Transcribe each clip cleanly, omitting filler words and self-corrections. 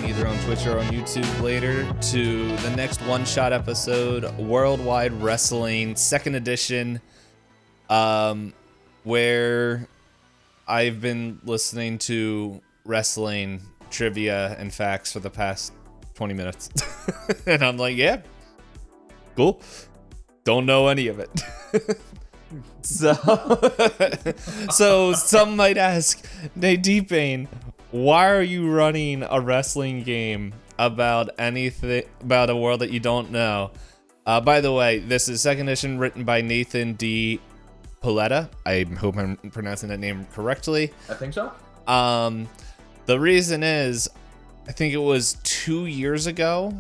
either on Twitch or on YouTube later, to the next one-shot episode, Worldwide Wrestling 2nd Edition, where I've been listening to wrestling trivia and facts for the past 20 minutes. And I'm like, yeah, cool. Don't know any of it. So some might ask, Nadine, why are you running a wrestling game about anything, about a world that you don't know? By the way, this is 2nd edition, written by Nathan D. Paoletta. I hope I'm pronouncing that name correctly. I think so. The reason is, I think it was 2 years ago,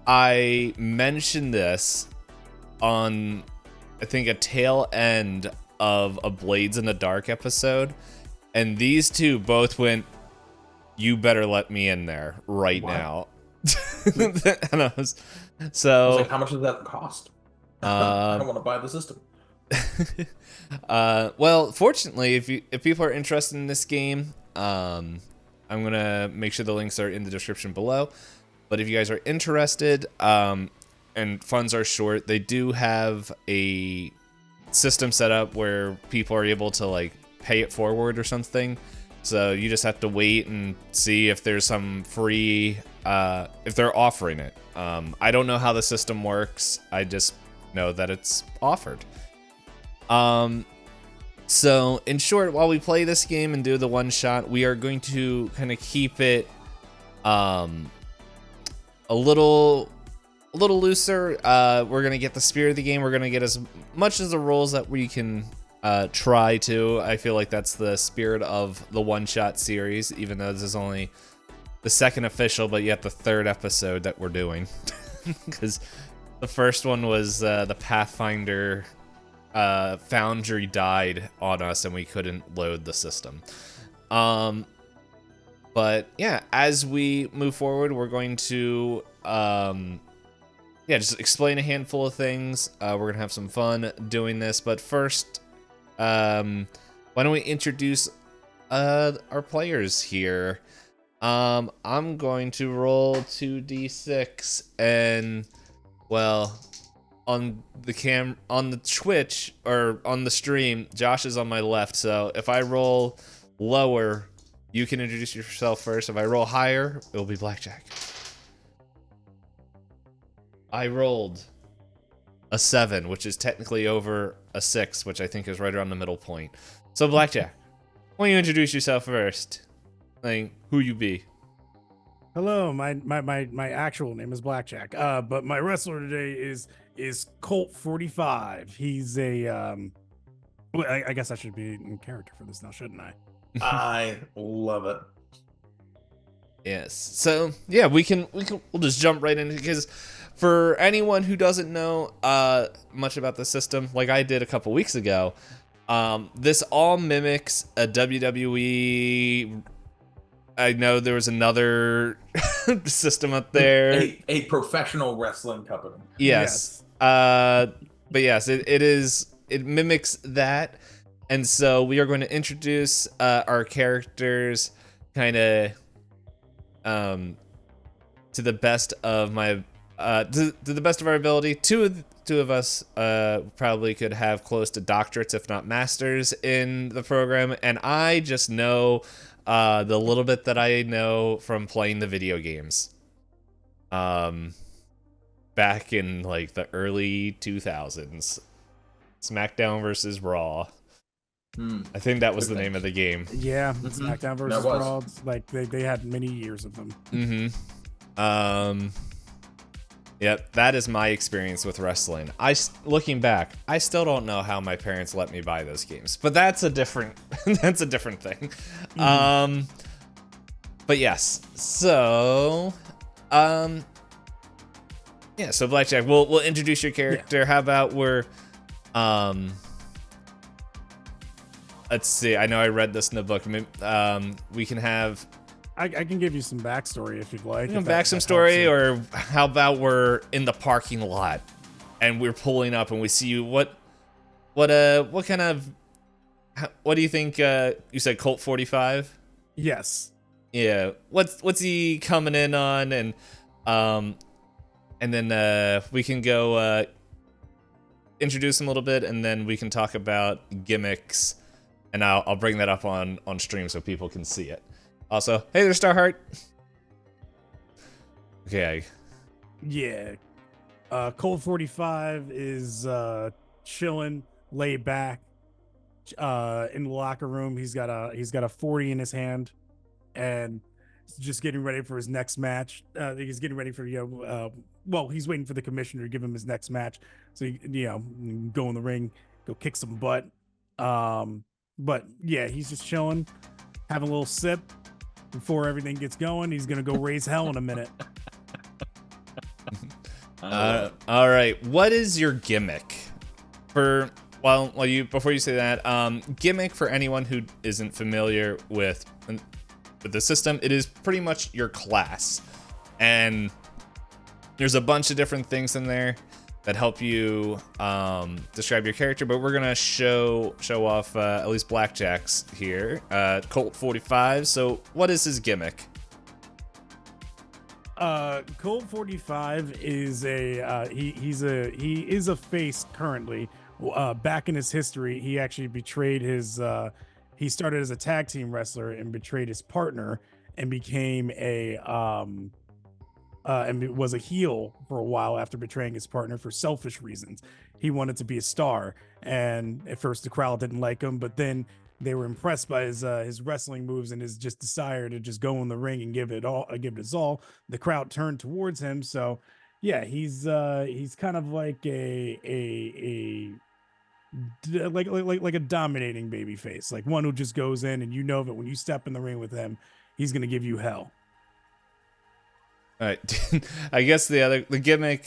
I mentioned this on, I think, a tail end of a Blades in the Dark episode, and these two both went, "You better let me in there right now." And I was like, how much does that cost? I don't want to buy the system. Well, fortunately, if people are interested in this game, I'm gonna make sure the links are in the description below. But if you guys are interested, and funds are short, they do have a system set up where people are able to like pay it forward or something. So you just have to wait and see if there's some free, if they're offering it. I don't know how the system works. I just know that it's offered. So in short, while we play this game and do the one shot, we are going to kind of keep it, a little looser. We're gonna get the spirit of the game. We're gonna get as much as the rules that we can try to. I feel like that's the spirit of the one-shot series, even though this is only the 2nd official, but yet the 3rd episode that we're doing. Because the first one was the Pathfinder Foundry died on us and we couldn't load the system. But yeah, as we move forward, we're going to just explain a handful of things. We're gonna have some fun doing this, but first, why don't we introduce our players here? I'm going to roll 2d6, and well, on the Twitch or on the stream, Josh is on my left. So if I roll lower, you can introduce yourself first. If I roll higher, it'll be Blackjack. I rolled a 7, which is technically over a 6, which I think is right around the middle point. So Blackjack, why don't you introduce yourself first? Like, who you be? Hello, my actual name is Blackjack. But my wrestler today is Colt 45. He's a well, I guess I should be in character for this now, shouldn't I? I love it. Yes. So yeah, we'll just jump right in, because for anyone who doesn't know much about the system, like I did a couple weeks ago, this all mimics a WWE. I know there was another system up there. A professional wrestling company. Yes. But yes, it mimics that. And so we are going to introduce our characters kind of to the best of my to the best of our ability. Two of us probably could have close to doctorates, if not masters, in the program, and I just know the little bit that I know from playing the video games. Back in like the early 2000s, SmackDown versus Raw. I think that was the name of the game. Yeah, SmackDown versus Raw. Like they had many years of them. Yep, that is my experience with wrestling. Looking back, I still don't know how my parents let me buy those games, but that's a different thing. But yes, so so Blackjack, we'll introduce your character. Yeah. How about we're let's see. I know I read this in the book. We can have. I can give you some backstory if you'd like. Back some story, or how about we're in the parking lot and we're pulling up and we see you. What kind of? What do you think? You said Colt 45. Yes. yeah, what's he coming in on, and then we can go introduce him a little bit, and then we can talk about gimmicks, and I'll bring that up on stream so people can see it. Also, hey there, Starheart. Okay. Yeah. Colt 45 is chilling, laid back. In the locker room, he's got a 40 in his hand, and just getting ready for his next match. He's getting ready for well, he's waiting for the commissioner to give him his next match, so he, go in the ring, go kick some butt. But yeah, he's just chilling, having a little sip before everything gets going. He's gonna go raise hell in a minute. All right. What is your gimmick? Before you say that, gimmick for anyone who isn't familiar with the system, it is pretty much your class, and there's a bunch of different things in there that help you describe your character. But we're gonna show off at least Blackjack's here, Colt 45. So, what is his gimmick? Colt 45 is he is a face currently. Back in his history, he actually betrayed his he started as a tag team wrestler and betrayed his partner and became and was a heel for a while after betraying his partner for selfish reasons. He wanted to be a star, and at first the crowd didn't like him, but then they were impressed by his wrestling moves and his just desire to just go in the ring and give it his all. The crowd turned towards him, so yeah, he's kind of like like a dominating baby face, like one who just goes in and that when you step in the ring with him, he's gonna give you hell. All right. I guess the gimmick,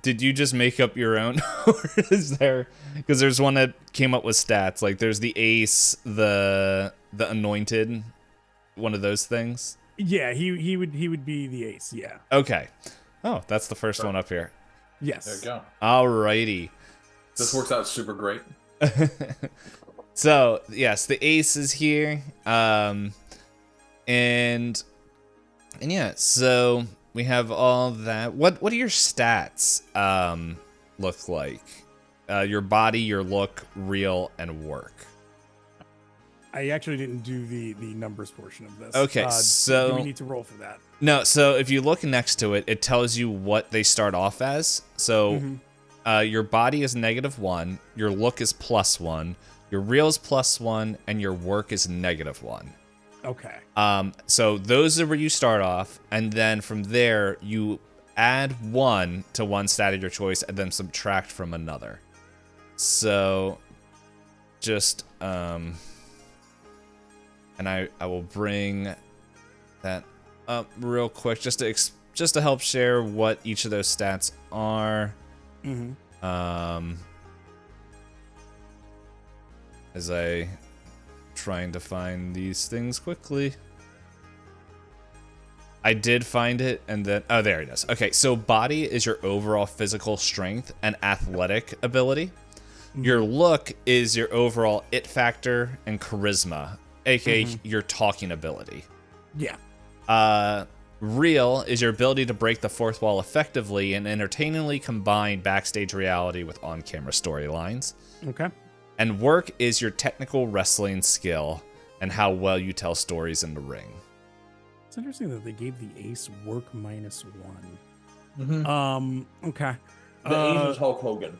did you just make up your own? Or is there, because there's one that came up with stats, like there's the ace, the anointed, one of those things? Yeah, he would be the ace, yeah. Okay. Oh, that's the first one up here. Yes. There you go. Alrighty. This works out super great. So, yes, the ace is here. And yeah, so we have all that. What do your stats look like? Your body, your look, real, and work. I actually didn't do the numbers portion of this. Okay, so do we need to roll for that? No, so if you look next to it, it tells you what they start off as. So your body is -1, your look is +1, your real is +1, and your work is -1. Okay. So those are where you start off, and then from there you add 1 to one stat of your choice and then subtract from another. So just and I will bring that up real quick just to help share what each of those stats are. As I trying to find these things quickly. I did find it, and then oh, there it is. Okay, so body is your overall physical strength and athletic ability. Your look is your overall it factor and charisma, aka your talking ability. Yeah. Real is your ability to break the fourth wall effectively and entertainingly combine backstage reality with on-camera storylines. Okay. And work is your technical wrestling skill and how well you tell stories in the ring. It's interesting that they gave the ace work -1. Okay. The ace is Hulk Hogan.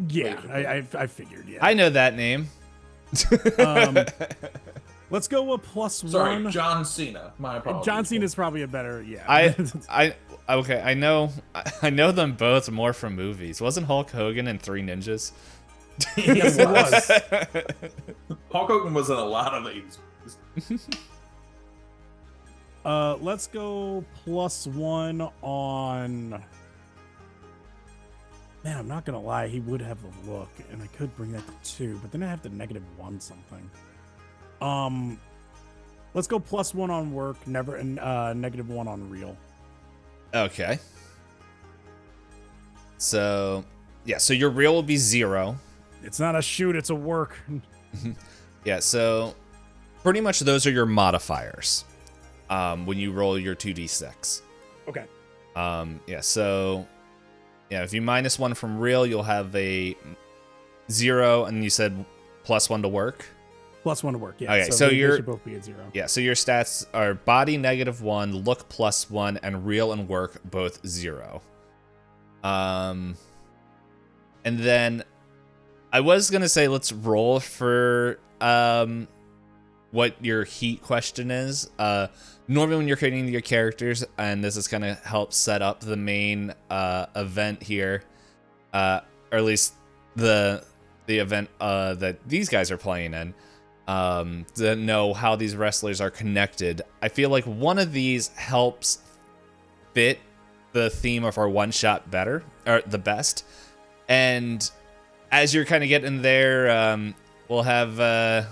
Yeah, I figured. Yeah. I know that name. Let's go with +1. Sorry, John Cena. My apologies. John Cena is probably a better. Yeah. Okay. I know them both more from movies. Wasn't Hulk Hogan in Three Ninjas? Yes, it was. Hulk Hogan was in a lot of these. Let's go +1 on. Man, I'm not gonna lie. He would have the look, and I could bring that to 2, but then I have to -1 something. Let's go +1 on work, and -1 on real. Okay. So yeah, so your real will be 0. It's not a shoot, it's a work. Yeah, so pretty much those are your modifiers. when you roll your 2d6. Okay. Yeah, so yeah, if you -1 from real, you'll have a 0, and you said +1 to work. +1 to work, yeah. Okay, so so they should both be at 0. Yeah, so your stats are body -1, look +1, and real and work both 0. And then I was gonna say let's roll for what your heat question is. Normally when you're creating your characters, and this is gonna help set up the main event here, or at least the event that these guys are playing in, to know how these wrestlers are connected. I feel like one of these helps fit the theme of our one-shot better, or the best. And as you're kind of getting there, we'll have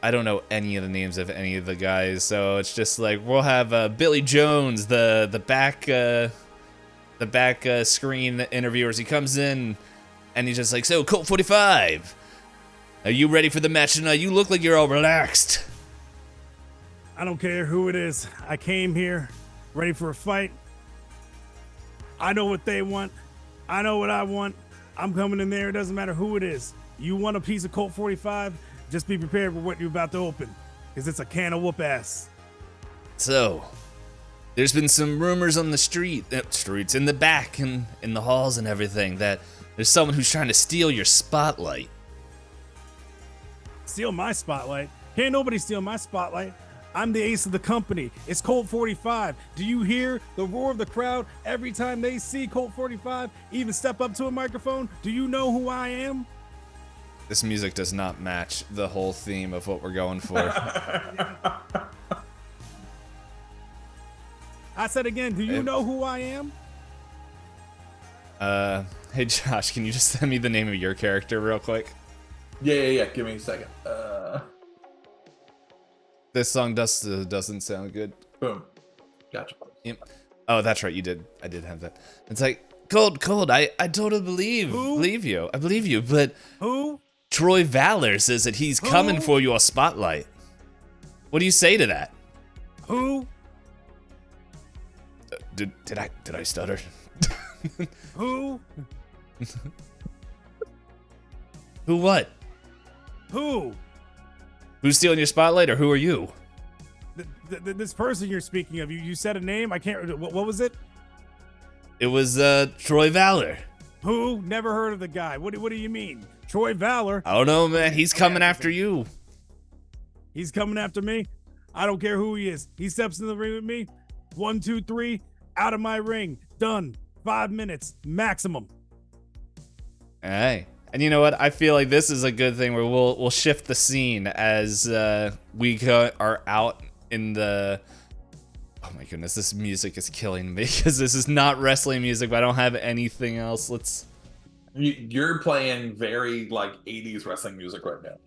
I don't know any of the names of any of the guys, so it's just like we'll have Billy Jones, the back screen interviewers. He comes in and he's just like, "So Colt 45, are you ready for the match tonight? You look like you're all relaxed." I don't care who it is. I came here ready for a fight. I know what they want. I know what I want. I'm coming in there. It doesn't matter who it is. You want a piece of Colt 45? Just be prepared for what you're about to open, because it's a can of whoop ass. So, there's been some rumors on the streets, in the back, and in the halls and everything, that there's someone who's trying to steal your spotlight. Steal my spotlight? Can't nobody steal my spotlight. I'm the ace of the company. It's Colt 45. Do you hear the roar of the crowd every time they see Colt 45 even step up to a microphone? Do you know who I am? This music does not match the whole theme of what we're going for. I said again, do you know who I am? Hey Josh, can you just send me the name of your character real quick? Yeah. Give me a second. This song doesn't sound good. Boom. Gotcha. Yep. Oh, that's right, you did. I did have that. It's like, Cold, I totally believe you. I believe you, but Who? Troy Valor says that he's coming for your spotlight. What do you say to that? Who? Did I stutter? Who? Who what? Who? Who's stealing your spotlight, or who are you? This person you're speaking of, you said a name? I can't, what was it? It was Troy Valor. Who? Never heard of the guy. What do you mean? Troy Valor? I don't know, man. He's coming after you. He's coming after me? I don't care who he is. He steps in the ring with me. 1, 2, 3, out of my ring. Done. 5 minutes maximum. Hey. And you know what? I feel like this is a good thing where we'll shift the scene as we are out in the... Oh my goodness, this music is killing me because this is not wrestling music, but I don't have anything else. You're playing very like 80s wrestling music right now.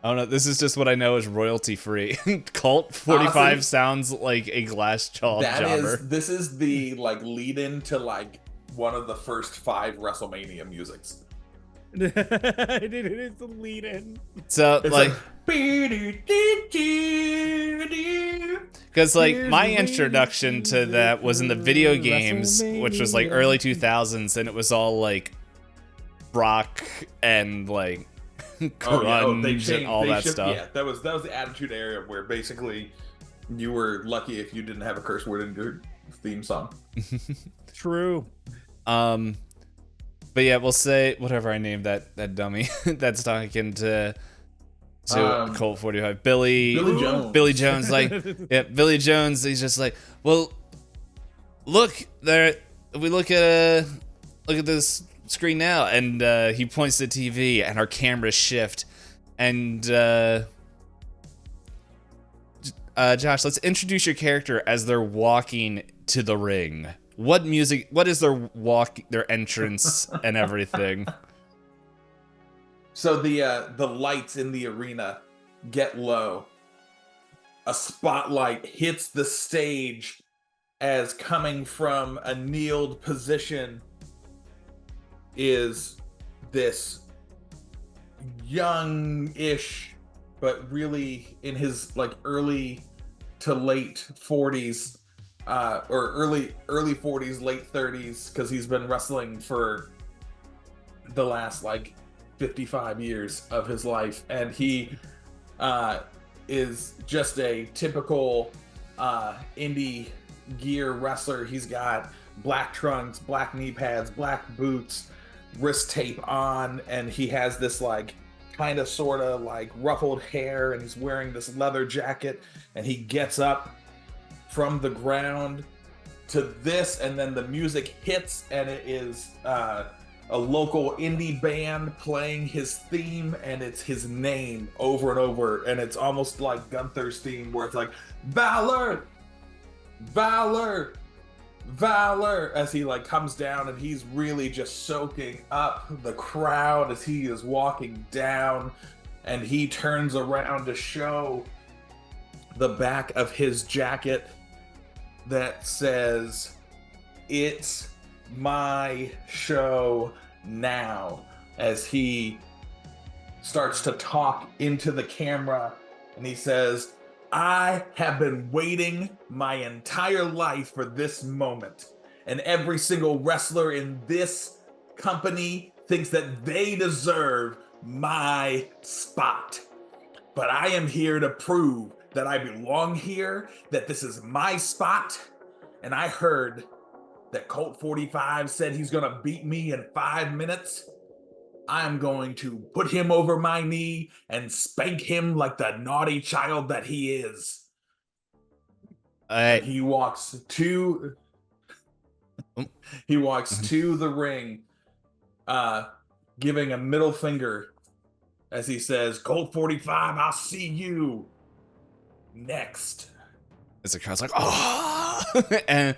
I don't know. This is just what I know is royalty free. Colt 45 Honestly, sounds like a glass jaw jobber. This is the like lead in to like one of the first 5 WrestleMania musics. It is the lead in. So It's like, like because like my introduction to that was in the video games, which was like early 2000s, and it was all like rock and like grunge and all that stuff. Yeah, that was the Attitude Era where basically you were lucky if you didn't have a curse word in your theme song. True. But yeah, we'll say whatever I named that dummy that's talking to Colt 45. Billy Jones. Billy Jones, like yeah, Billy Jones. He's just like, well, look there. We look at this screen now, and he points to the TV, and our cameras shift, and Josh, let's introduce your character as they're walking to the ring. What music? What is their entrance, and everything? So the lights in the arena get low. A spotlight hits the stage as coming from a kneeled position is this young-ish, but really in his like early to late 40s, or early 40s, late 30s, because he's been wrestling for the last like 55 years of his life, and he is just a typical indie gear wrestler. He's got black trunks, black knee pads, black boots, wrist tape on, and he has this like kind of sort of like ruffled hair, and he's wearing this leather jacket, and he gets up from the ground to this, and then the music hits, and it is a local indie band playing his theme, and it's his name over and over, and it's almost like Gunther's theme, where it's like Valor, Valor, Valor, as he like comes down, and he's really just soaking up the crowd as he is walking down, and he turns around to show the back of his jacket that says, "It's my show now," as he starts to talk into the camera, and he says, "I have been waiting my entire life for this moment, and every single wrestler in this company thinks that they deserve my spot. But I am here to prove that I belong here, that this is my spot, and I heard that Colt 45 said he's gonna beat me in 5 minutes. I'm going to put him over my knee and spank him like the naughty child that he is." He walks to the ring, giving a middle finger as he says, "Colt 45, I'll see you next." As the crowd's like, oh, and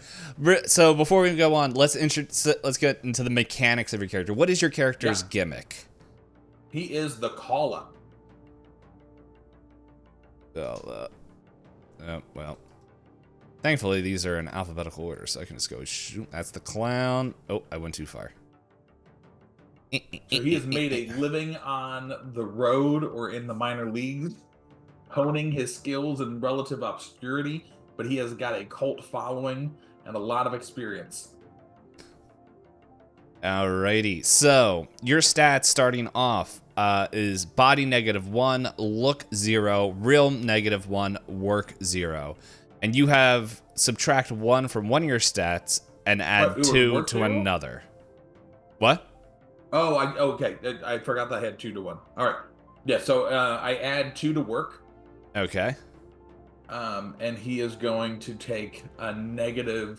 so before we go on, let's get into the mechanics of your character. What is your character's gimmick? He is the call up. Well, thankfully these are in alphabetical order, so I can just go shoot. That's the clown. Oh, I went too far. So he has made a living on the road or in the minor leagues, honing his skills in relative obscurity, but he has got a cult following and a lot of experience. Alrighty, so your stats starting off is body -1, look 0, real -1, work 0. And you have subtract 1 from one of your stats and add 2 to another. What? Oh, okay. I forgot that I had 2 to 1. All right. Yeah, so I add 2 to work. Okay. And he is going to take a -1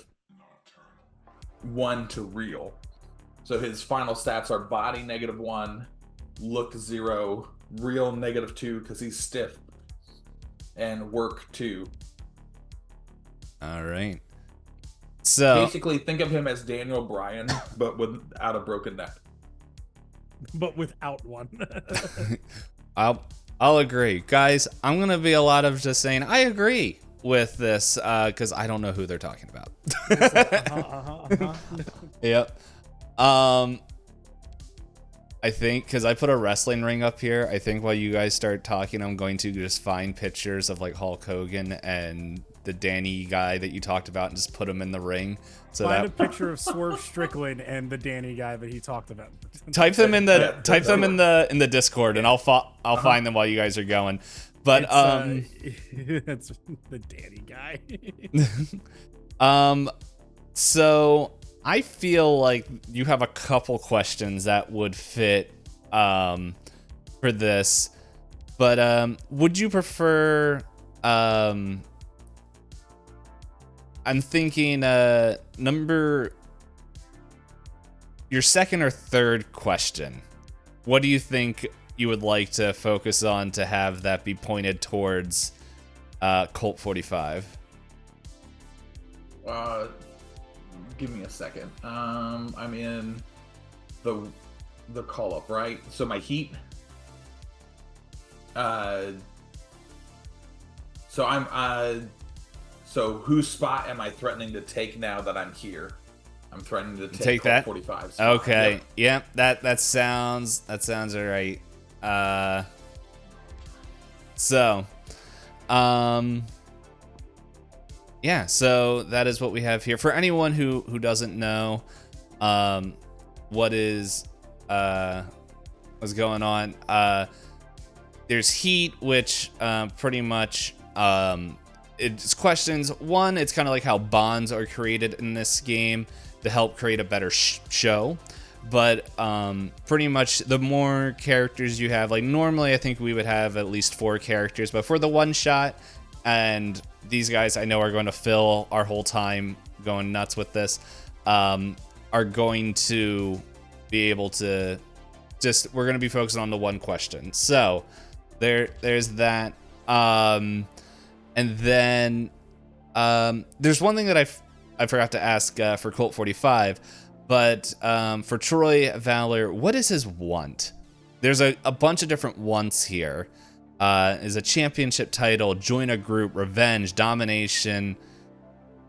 to real. So his final stats are body -1, look 0, real -2 because he's stiff, and work 2. All right. So basically, think of him as Daniel Bryan, but without a broken neck. But without one. I'll agree, guys. I'm gonna be a lot of just saying I agree with this because I don't know who they're talking about. Yep. I think because I put a wrestling ring up here, I think while you guys start talking, I'm going to just find pictures of like Hulk Hogan and the Danny guy that you talked about and just put them in the ring. So find a picture of Swerve Strickland and the Danny guy that he talked about. Type them in the Discord, and I'll find them while you guys are going. But that's the Danny guy. So I feel like you have a couple questions that would fit for this, but would you prefer? I'm thinking your second or third question. What do you think you would like to focus on to have that be pointed towards Colt 45? Give me a second. I'm in the call up, right? So my heat. So whose spot am I threatening to take now that I'm here? I'm threatening to take Colt that 45. Okay. Yep. That sounds all right. So, yeah, so that is what we have here. For anyone who doesn't know, what is what's going on, there's heat, which pretty much it's questions. One, it's kind of like how bonds are created in this game to help create a better show. But pretty much the more characters you have, like normally I think we would have at least 4 characters, but for the one shot, and these guys I know are going to fill our whole time going nuts with this, are going to be able to we're going to be focusing on the one question. So there's that. And then there's one thing that I forgot to ask for Colt 45, but for Troy Valor, what is his want? There's a bunch of different wants here. Is a championship title, join a group, revenge, domination,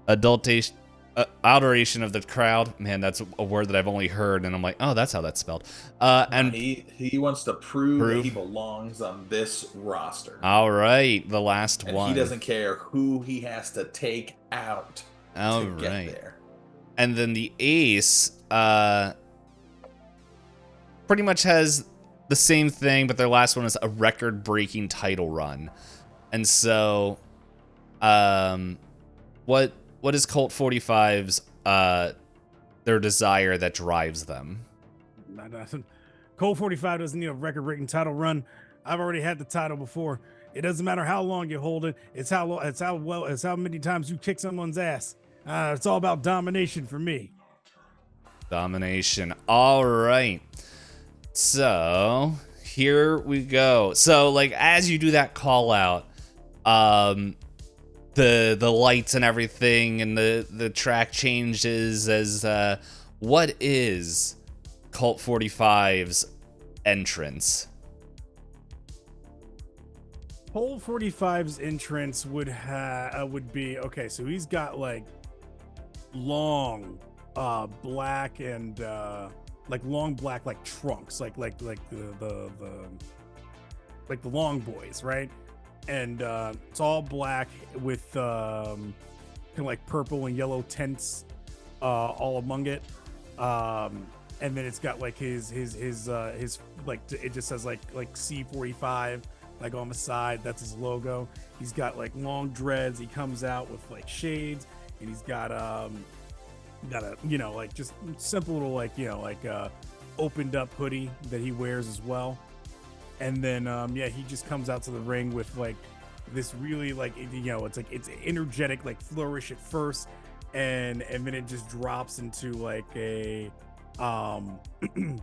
adultation, adoration of the crowd. Man, that's a word that I've only heard, and I'm like, oh, that's how that's spelled. And he wants to prove that he belongs on this roster. All right, the last and one. He doesn't care who he has to take out to get there. And then the ace pretty much has the same thing, but their last one is a record-breaking title run. And so, what is Colt 45's their desire that drives them? Nothing. Colt 45 doesn't need a record-breaking title run. I've already had the title before. It doesn't matter how long you hold it. It's how many times you kick someone's ass. It's all about domination for me. Domination. All right. So here we go. So like as you do that call out, the lights and everything and the track changes as what is Colt 45's entrance? Colt 45's entrance would be okay. So he's got like long black and like long black like trunks, like the long boys, right? And it's all black with kind of like purple and yellow tints all among it. And then it's got like his like it just says like C45 like on the side. That's his logo. He's got like long dreads. He comes out with like shades, and he's got a like just simple little like opened up hoodie that he wears as well. And then he just comes out to the ring with like this really like it's like it's energetic like flourish at first, and then it just drops into like a kind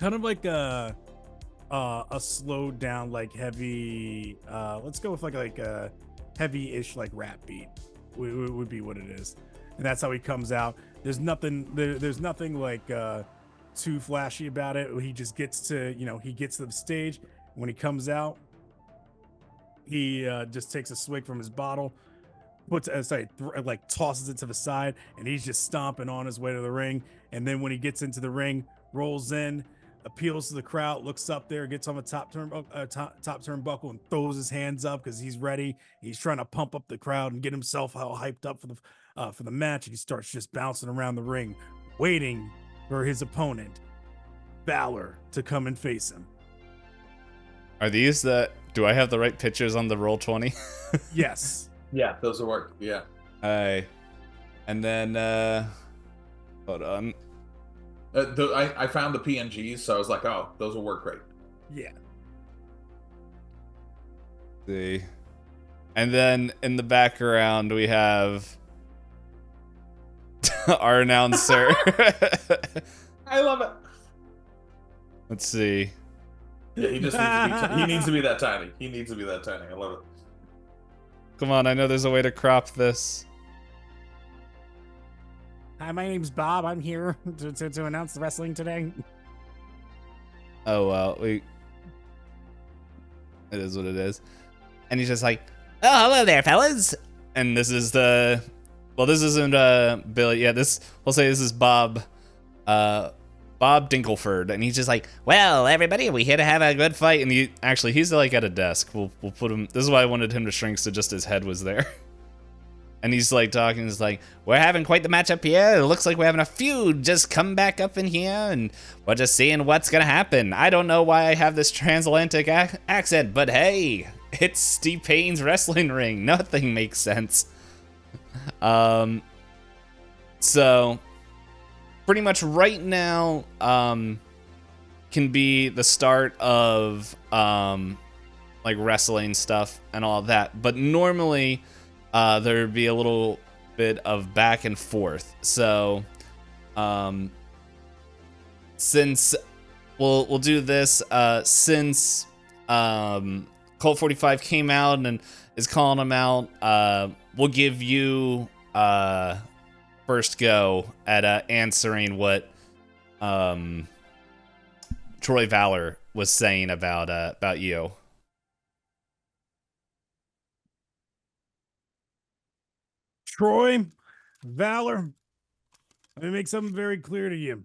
of like a slowed down like heavy let's go with like a heavy-ish like rap beat would be what it is. And that's how he comes out. There's nothing like too flashy about it. He just gets to the stage. When he comes out, he just takes a swig from his bottle, tosses it to the side, and he's just stomping on his way to the ring. And then when he gets into the ring, rolls in, appeals to the crowd, looks up there, gets on the top turnbuckle, and throws his hands up because he's ready. He's trying to pump up the crowd and get himself all hyped up for the match. And he starts just bouncing around the ring, waiting for his opponent, Balor, to come and face him. Are these do I have the right pictures on the Roll20? Yes. Yeah, those will work. Yeah. Hi. And then, hold on. I found the PNGs, so I was like, oh, those will work great. Yeah. See. And then in the background, we have our announcer. I love it. Let's see. Yeah, he just needs to be that tiny. He needs to be that tiny. I love it. Come on, I know there's a way to crop this. Hi, my name's Bob. I'm here to announce the wrestling today. Oh, well, it is what it is. And he's just like, oh, hello there, fellas. And this is this isn't Billy. Yeah, we'll say this is Bob Bob Dinkleford, and he's just like, well, everybody, we here to have a good fight. And he's like at a desk. We'll put him. This is why I wanted him to shrink so just his head was there. And he's like talking. He's like, we're having quite the matchup here. It looks like we're having a feud. Just come back up in here, and we're just seeing what's gonna happen. I don't know why I have this transatlantic accent, but hey, it's Steve Payne's wrestling ring. Nothing makes sense. So pretty much right now can be the start of like wrestling stuff and all that, but normally there'd be a little bit of back and forth. So since we'll do this, since Colt 45 came out and is calling him out, we'll give you first go at answering what Troy Valor was saying about you. Troy Valor, let me make something very clear to you.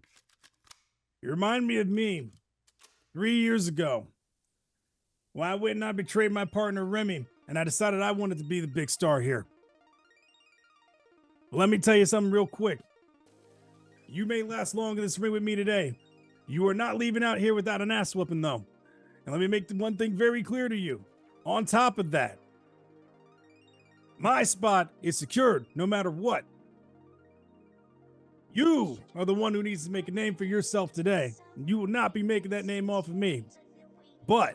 You remind me of me 3 years ago when I went and I betrayed my partner Remy, and I decided I wanted to be the big star here. Let me tell you something real quick. You may last long in this ring with me today. You are not leaving out here without an ass whooping, though. And let me make the one thing very clear to you. On top of that, my spot is secured no matter what. You are the one who needs to make a name for yourself today. And you will not be making that name off of me. But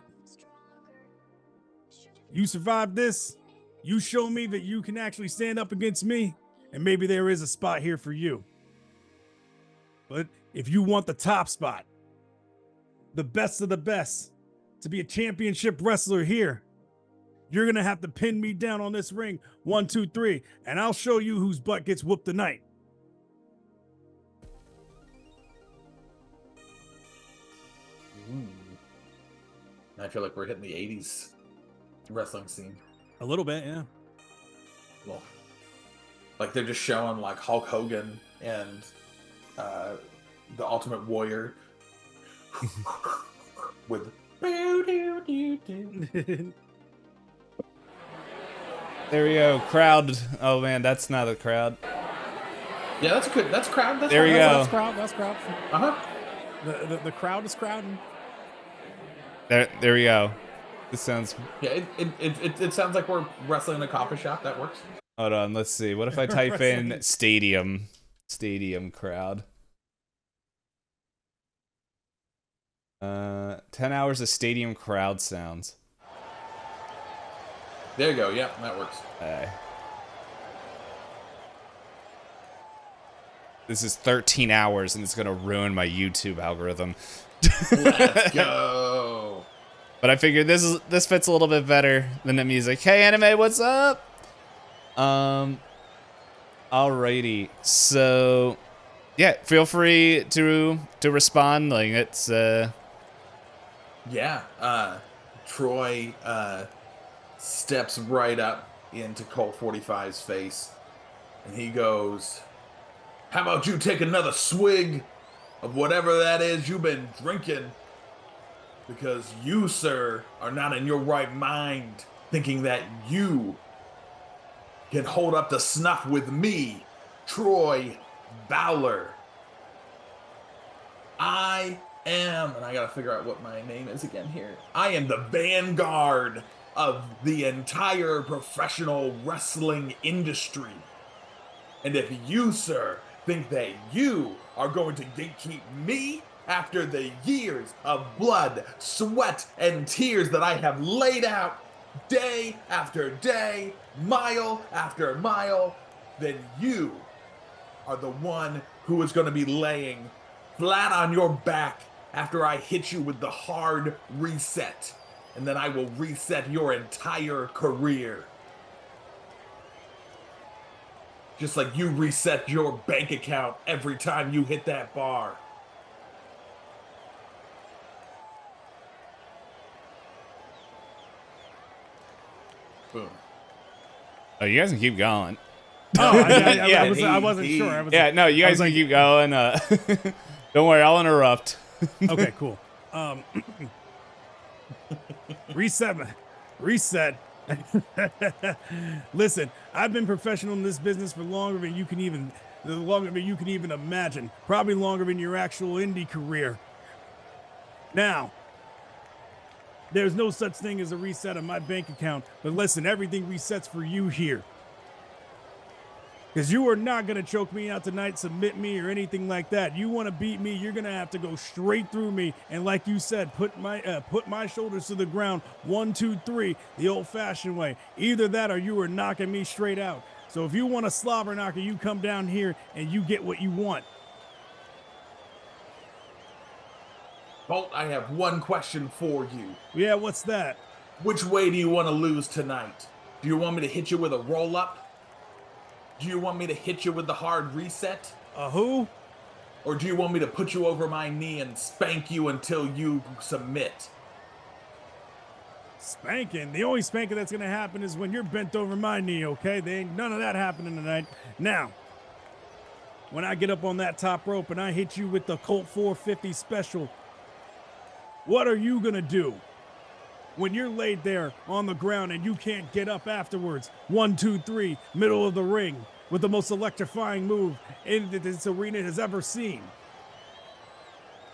you survived this. You show me that you can actually stand up against me. And maybe there is a spot here for you. But if you want the top spot, the best of the best, to be a championship wrestler here, you're going to have to pin me down on this ring. 1, 2, 3. And I'll show you whose butt gets whooped tonight. I feel like we're hitting the 80s wrestling scene. A little bit, yeah. Well, like they're just showing like Hulk Hogan and the Ultimate Warrior with There we go, crowd. Oh man, that's not a crowd. Yeah, that's good. That's crowd. That's There we go. That's crowd. The crowd is crowding. There we go. This sounds. Yeah, it sounds like we're wrestling in a coffee shop. That works. Hold on, let's see. What if I type in stadium crowd? 10 hours of stadium crowd sounds. There you go. Yeah, that works. This is 13 hours, and it's gonna ruin my YouTube algorithm. Let's go. But I figured this fits a little bit better than the music. Hey, anime, what's up? Alrighty. So, yeah, feel free to respond. Like it's Yeah. Troy steps right up into Colt 45's face, and he goes, "How about you take another swig of whatever that is you've been drinking? Because you, sir, are not in your right mind thinking that you can hold up to snuff with me, Troy Valor. I am," and I gotta figure out what my name is again here. "I am the vanguard of the entire professional wrestling industry. And if you, sir, think that you are going to gatekeep me after the years of blood, sweat, and tears that I have laid out day after day, mile after mile, then you are the one who is going to be laying flat on your back after I hit you with the hard reset. And then I will reset your entire career. Just like you reset your bank account every time you hit that bar." Boom. oh, you guys can keep going. Oh, Yeah, I wasn't sure. Yeah, no, you guys can keep going. Don't worry, I'll interrupt. Okay, cool. Reset. Reset. Listen, I've been professional in this business for longer than you can even imagine. Probably longer than your actual indie career. Now, there's no such thing as a reset on my bank account, but listen, everything resets for you here. Because you are not going to choke me out tonight, submit me, or anything like that. You want to beat me, you're going to have to go straight through me. And like you said, put my shoulders to the ground, 1, 2, 3, the old-fashioned way. Either that or you are knocking me straight out. So if you want a slobber knocker, you come down here and you get what you want. Bolt, I have one question for you. Yeah, what's that? Which way do you want to lose tonight? Do you want me to hit you with a roll-up? Do you want me to hit you with the hard reset? Who? Or do you want me to put you over my knee and spank you until you submit? Spanking? The only spanking that's going to happen is when you're bent over my knee, okay? There ain't none of that happening tonight. Now, when I get up on that top rope and I hit you with the Colt 450 special, what are you going to do? When you're laid there on the ground and you can't get up afterwards, 1, 2, 3, middle of the ring, with the most electrifying move in this arena has ever seen.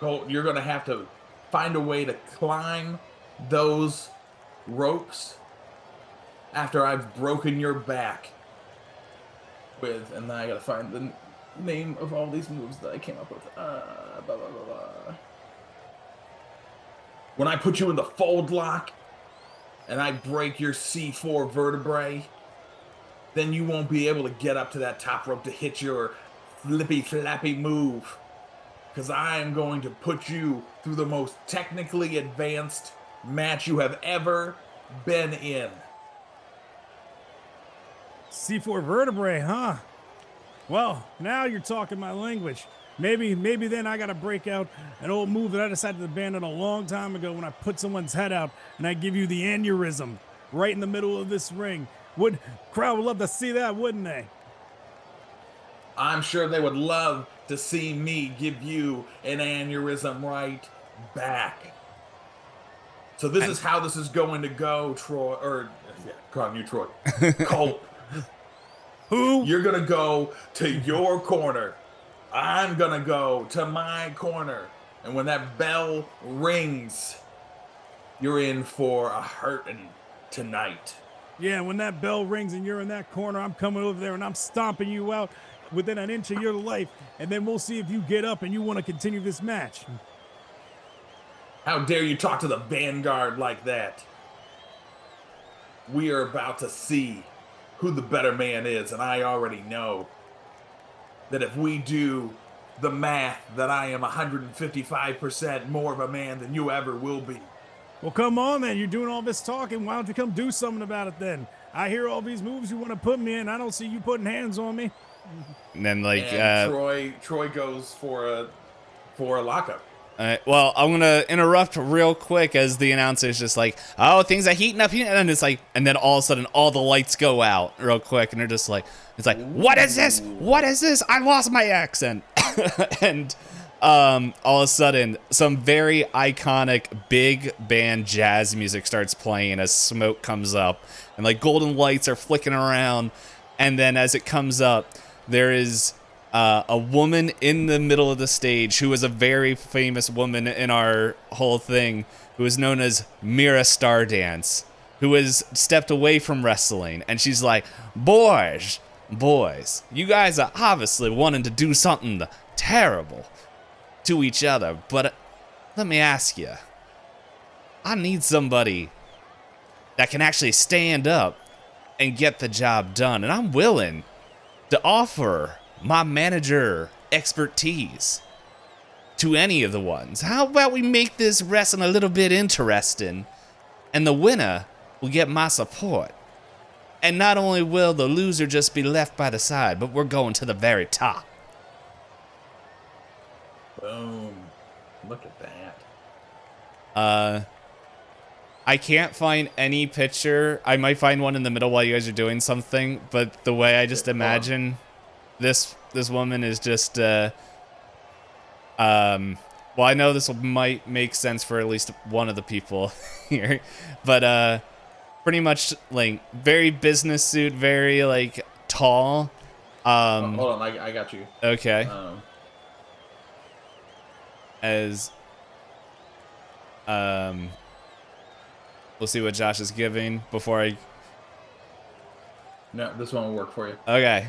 Colt, you're going to have to find a way to climb those ropes after I've broken your back with, and then I got to find the name of all these moves that I came up with. Blah, blah, blah, blah. When I put you in the fold lock and I break your C4 vertebrae, then you won't be able to get up to that top rope to hit your flippy flappy move. Because I am going to put you through the most technically advanced match you have ever been in. C4 vertebrae, huh? Well, now you're talking my language. Maybe then I gotta break out an old move that I decided to abandon a long time ago when I put someone's head out and I give you the aneurysm right in the middle of this ring. Crowd would love to see that, wouldn't they? I'm sure they would love to see me give you an aneurysm right back. So this is how this is going to go, Troy, or yeah, calling you Troy. Colt. Who? You're gonna go to your corner. I'm gonna go to my corner. And when that bell rings, you're in for a hurting tonight. Yeah, when that bell rings and you're in that corner, I'm coming over there and I'm stomping you out within an inch of your life. And then we'll see if you get up and you want to continue this match. How dare you talk to the Vanguard like that? We are about to see who the better man is, and I already know that if we do the math, that I am 155% more of a man than you ever will be. Well, come on, then. You're doing all this talking. Why don't you come do something about it, then? I hear all these moves you want to put me in. I don't see you putting hands on me. And then, like, Troy goes for a lockup. Well, I'm gonna interrupt real quick as the announcer is just like, "Oh, things are heating up here," and it's like, and then all of a sudden, all the lights go out real quick, and they're just like, "It's like, what is this? What is this? I lost my accent," and all of a sudden, some very iconic big band jazz music starts playing as smoke comes up, and like golden lights are flicking around, and then as it comes up, there is a woman in the middle of the stage who is a very famous woman in our whole thing, who is known as Mira Stardance, who has stepped away from wrestling, and she's like, boys, you guys are obviously wanting to do something terrible to each other, but let me ask you, I need somebody that can actually stand up and get the job done, and I'm willing to offer my manager expertise to any of the ones. How about we make this wrestling a little bit interesting, and the winner will get my support. And not only will the loser just be left by the side, but we're going to the very top. Boom. Look at that. I can't find any picture. I might find one in the middle while you guys are doing something, but the way I just imagine this woman is just Well, I know this might make sense for at least one of the people here, but pretty much like very business suit, very like tall. Hold on, I got you. Okay. As we'll see what Josh is giving before I. No, this one will work for you. Okay.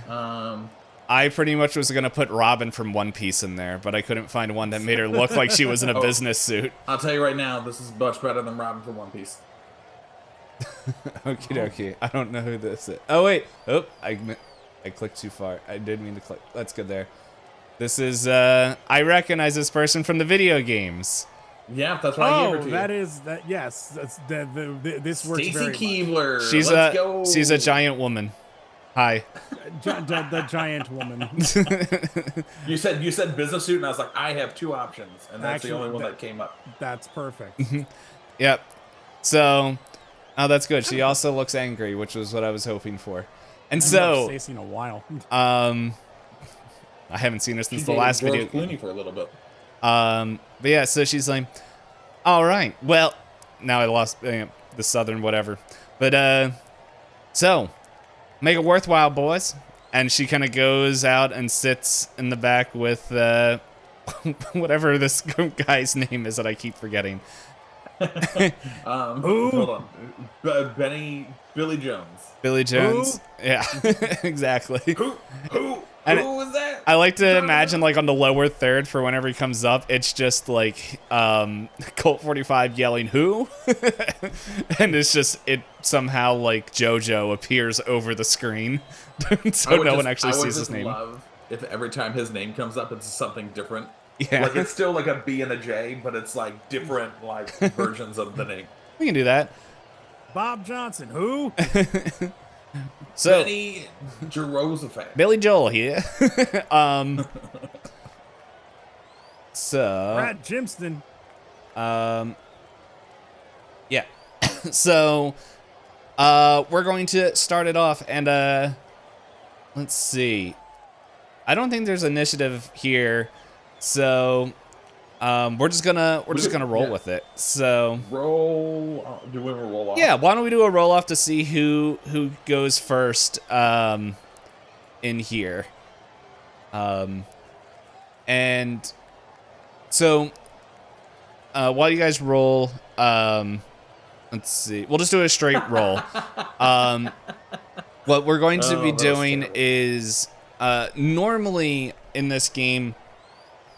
I pretty much was gonna put Robin from One Piece in there, but I couldn't find one that made her look like she was in a business suit. I'll tell you right now, this is much better than Robin from One Piece. Okie dokie. I don't know who this is. Oh wait. Oh, I clicked too far. I didn't mean to click. That's good there. This is I recognize this person from the video games. Yeah, that's why I gave her to you. that is that. Yes, that's this works Stacey very Keebler. She's she's a giant woman. Hi. much. The giant woman. You said business suit, and I was like, I have two options, and that's the only one that came up. That's perfect. Yep. So, oh, that's good. She also looks angry, which was what I was hoping for. And so, Stacey in a while. I haven't seen her since the last video. Clooney for a little bit. But yeah, so she's like, all right, well, now I lost the southern whatever. But, so, make it worthwhile, boys. And she kind of goes out and sits in the back with, whatever this guy's name is that I keep forgetting. Hold on. Billy Jones. Billy Jones. Who? Yeah, exactly. Who was that? I like to imagine like on the lower third for whenever he comes up, it's just like Colt 45 yelling who, and it's just it somehow like JoJo appears over the screen, so no one actually sees his name. Love if every time his name comes up, it's something different. Yeah, like it's still like a B and a J, but it's like different like versions of the name. We can do that. Bob Johnson. Who? So Benny Jehoshaphat. Billy Joel here. So Brad Jimston. Yeah. So we're going to start it off, and let's see. I don't think there's initiative here, so we're just gonna roll with it. So roll. Do we roll off? Yeah, why don't we do a roll off to see who goes first in here. And so while you guys roll, let's see. We'll just do a straight roll. What we're going to be doing is normally in this game,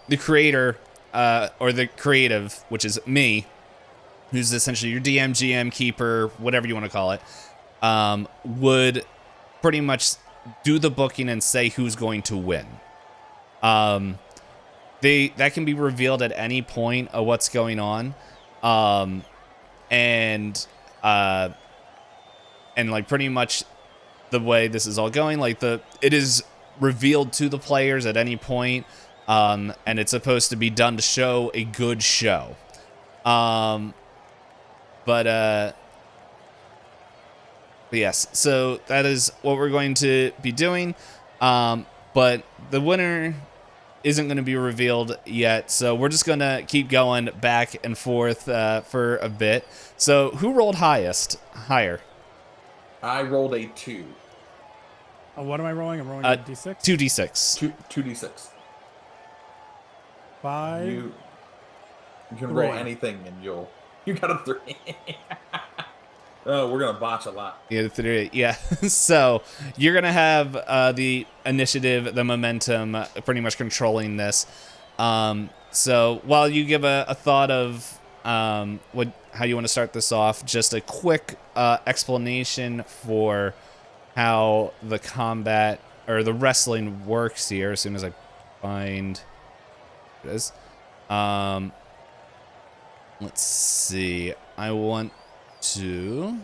the creator or the creative, which is me, who's essentially your DM, GM, keeper, whatever you want to call it, would pretty much do the booking and say who's going to win. That can be revealed at any point of what's going on, and like pretty much the way this is all going, like it is revealed to the players at any point, and it's supposed to be done to show a good show. But yes, so that is what we're going to be doing. But the winner isn't going to be revealed yet, so we're just going to keep going back and forth for a bit. So who rolled higher? I rolled a 2. What am I rolling? I'm rolling a D6? 2d6. 2d6. 5. You can 3. roll anything and you got a 3. Oh, we're gonna botch a lot. Yeah, 3. Yeah. So you're gonna have the initiative, the momentum, pretty much controlling this. So while you give a thought of how you want to start this off, just a quick explanation for how the combat or the wrestling works here. As soon as I find this, let's see. I want to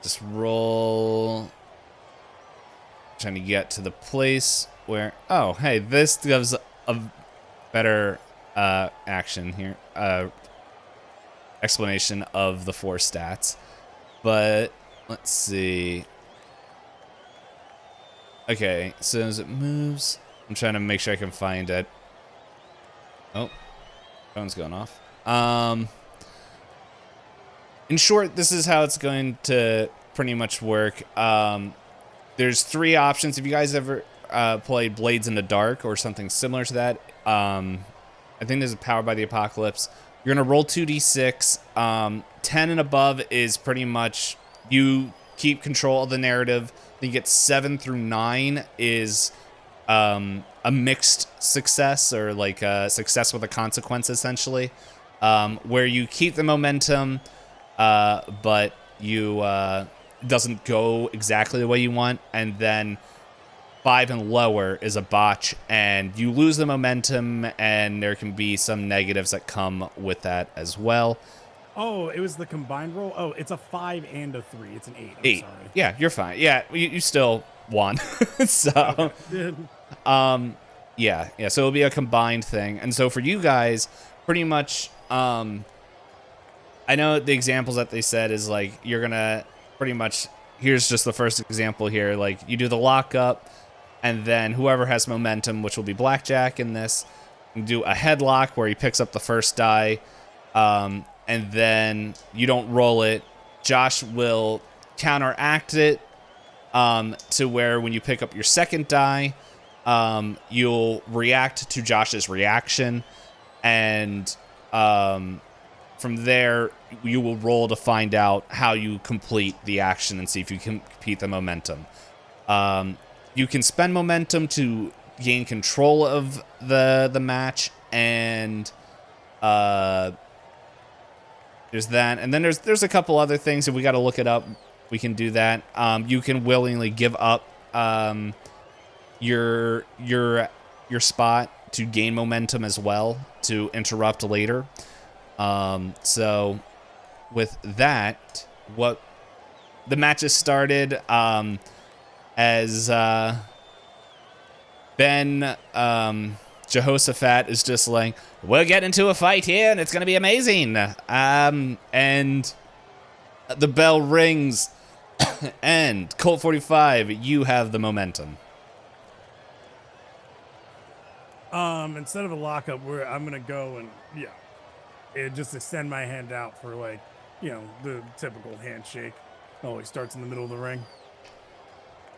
just roll, trying to get to the place where, oh hey, this gives a better action here, explanation of the 4 stats. But let's see. Okay, so as it moves, I'm trying to make sure I can find it. Oh, phone's going off. In short, this is how it's going to pretty much work. There's 3 options. If you guys ever played Blades in the Dark or something similar to that, I think this is Powered by the Apocalypse. You're going to roll 2d6. 10 and above is pretty much you keep control of the narrative. Then you get 7 through 9 is a mixed success, or like a success with a consequence, essentially, where you keep the momentum, but you doesn't go exactly the way you want. And then 5 and lower is a botch, and you lose the momentum, and there can be some negatives that come with that as well. Oh, it was the combined roll? Oh, it's a 5 and a 3. It's an 8. I'm 8. sorry. Yeah, you're fine. Yeah, you still won. So, Okay. yeah. So it'll be a combined thing. And so for you guys, pretty much, I know the examples that they said is like, you're gonna pretty much, here's just the first example here. Like, you do the lockup, and then whoever has momentum, which will be Blackjack in this, can do a headlock where he picks up the first die, and then you don't roll it. Josh will counteract it to where when you pick up your second die, you'll react to Josh's reaction, and from there you will roll to find out how you complete the action and see if you can complete the momentum. You can spend momentum to gain control of the match, and there's that, and then there's a couple other things. If we got to look it up, we can do that. You can willingly give up your spot to gain momentum as well, to interrupt later. So with that, what the match has started, as Ben Jehoshaphat is just like, we'll get into a fight here and it's gonna be amazing. And the bell rings and Colt 45, you have the momentum. Instead of a lockup, I'm gonna go and just extend my hand out for, like, the typical handshake. Always starts in the middle of the ring.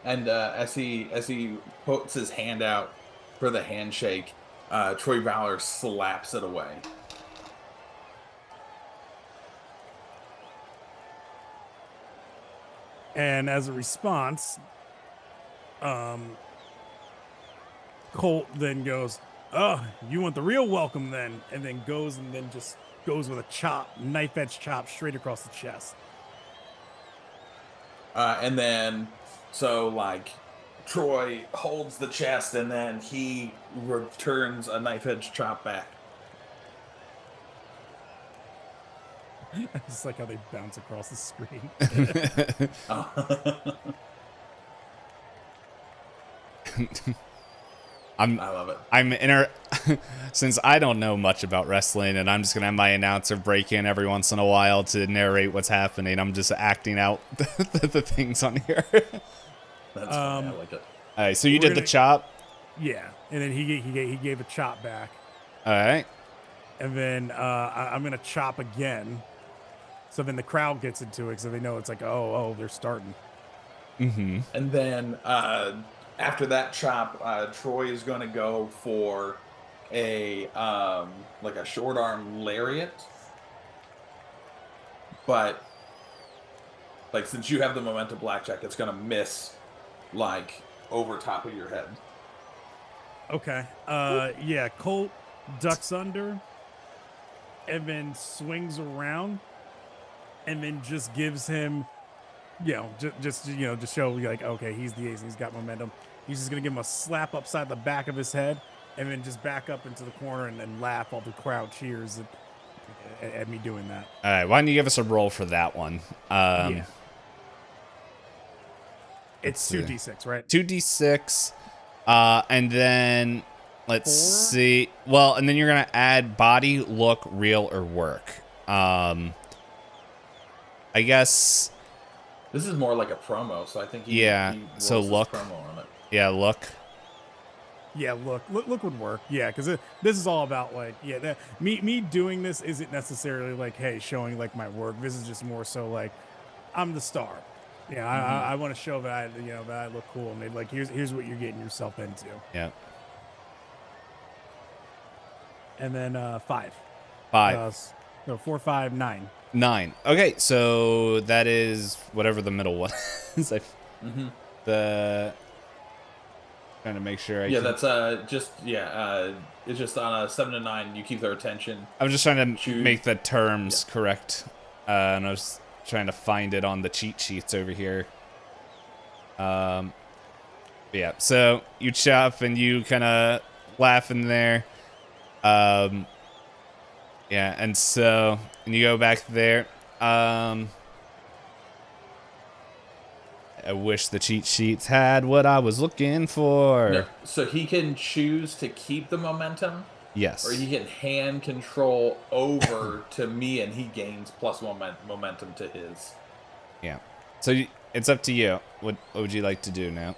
And as he puts his hand out for the handshake, Troy Valor slaps it away. And as a response, Colt then goes, "Oh, you want the real welcome then?" And then just goes with a knife edge chop straight across the chest. And then, so like, Troy holds the chest, and then he returns a knife edge chop back. I just like how they bounce across the screen. I love it. Since I don't know much about wrestling, and I'm just gonna have my announcer break in every once in a while to narrate what's happening. I'm just acting out the things on here. That's funny. I like it. All right, so you did the chop. Yeah, and then he gave a chop back. All right, and then I'm gonna chop again. So then the crowd gets into it, so they know it's like, oh, they're starting. Mm-hmm. And then after that chop, Troy is going to go for a like a short arm lariat. But like, since you have the momentum, Blackjack, it's going to miss like over top of your head. Okay. Yeah. Colt ducks under, and then swings around, and then just gives him, just show like, okay, he's the ace and he's got momentum. He's just gonna give him a slap upside the back of his head, and then just back up into the corner and then laugh while the crowd cheers at me doing that. All right, why don't you give us a roll for that one? Yeah. It's 2d6, right? 2d6, and then let's see. Well, and then you're gonna add body, look, real, or work. I guess this is more like a promo, so I think so look. promo on it. Yeah, look. Yeah, look would work. Yeah, because this is all about like, yeah, me doing this isn't necessarily like, hey, showing like my work. This is just more so like I'm the star. Yeah, I want to show that that I look cool, and like here's what you're getting yourself into. Yeah. And then 5. 5. So 4, 5, 9. 9. Okay, so that is whatever the middle one is. The trying to make sure I Yeah, can... that's it's just on a 7 to 9. You keep their attention. I'm just trying to Choose. make the terms correct, and I was trying to find it on the cheat sheets over here. Yeah, so you chop and you kind of laugh in there. Yeah, and so and you go back there. I wish the cheat sheets had what I was looking for. No, so he can choose to keep the momentum, Yes. or he can hand control over to me, and he gains plus momentum to his. Yeah. So it's up to you. What would you like to do now?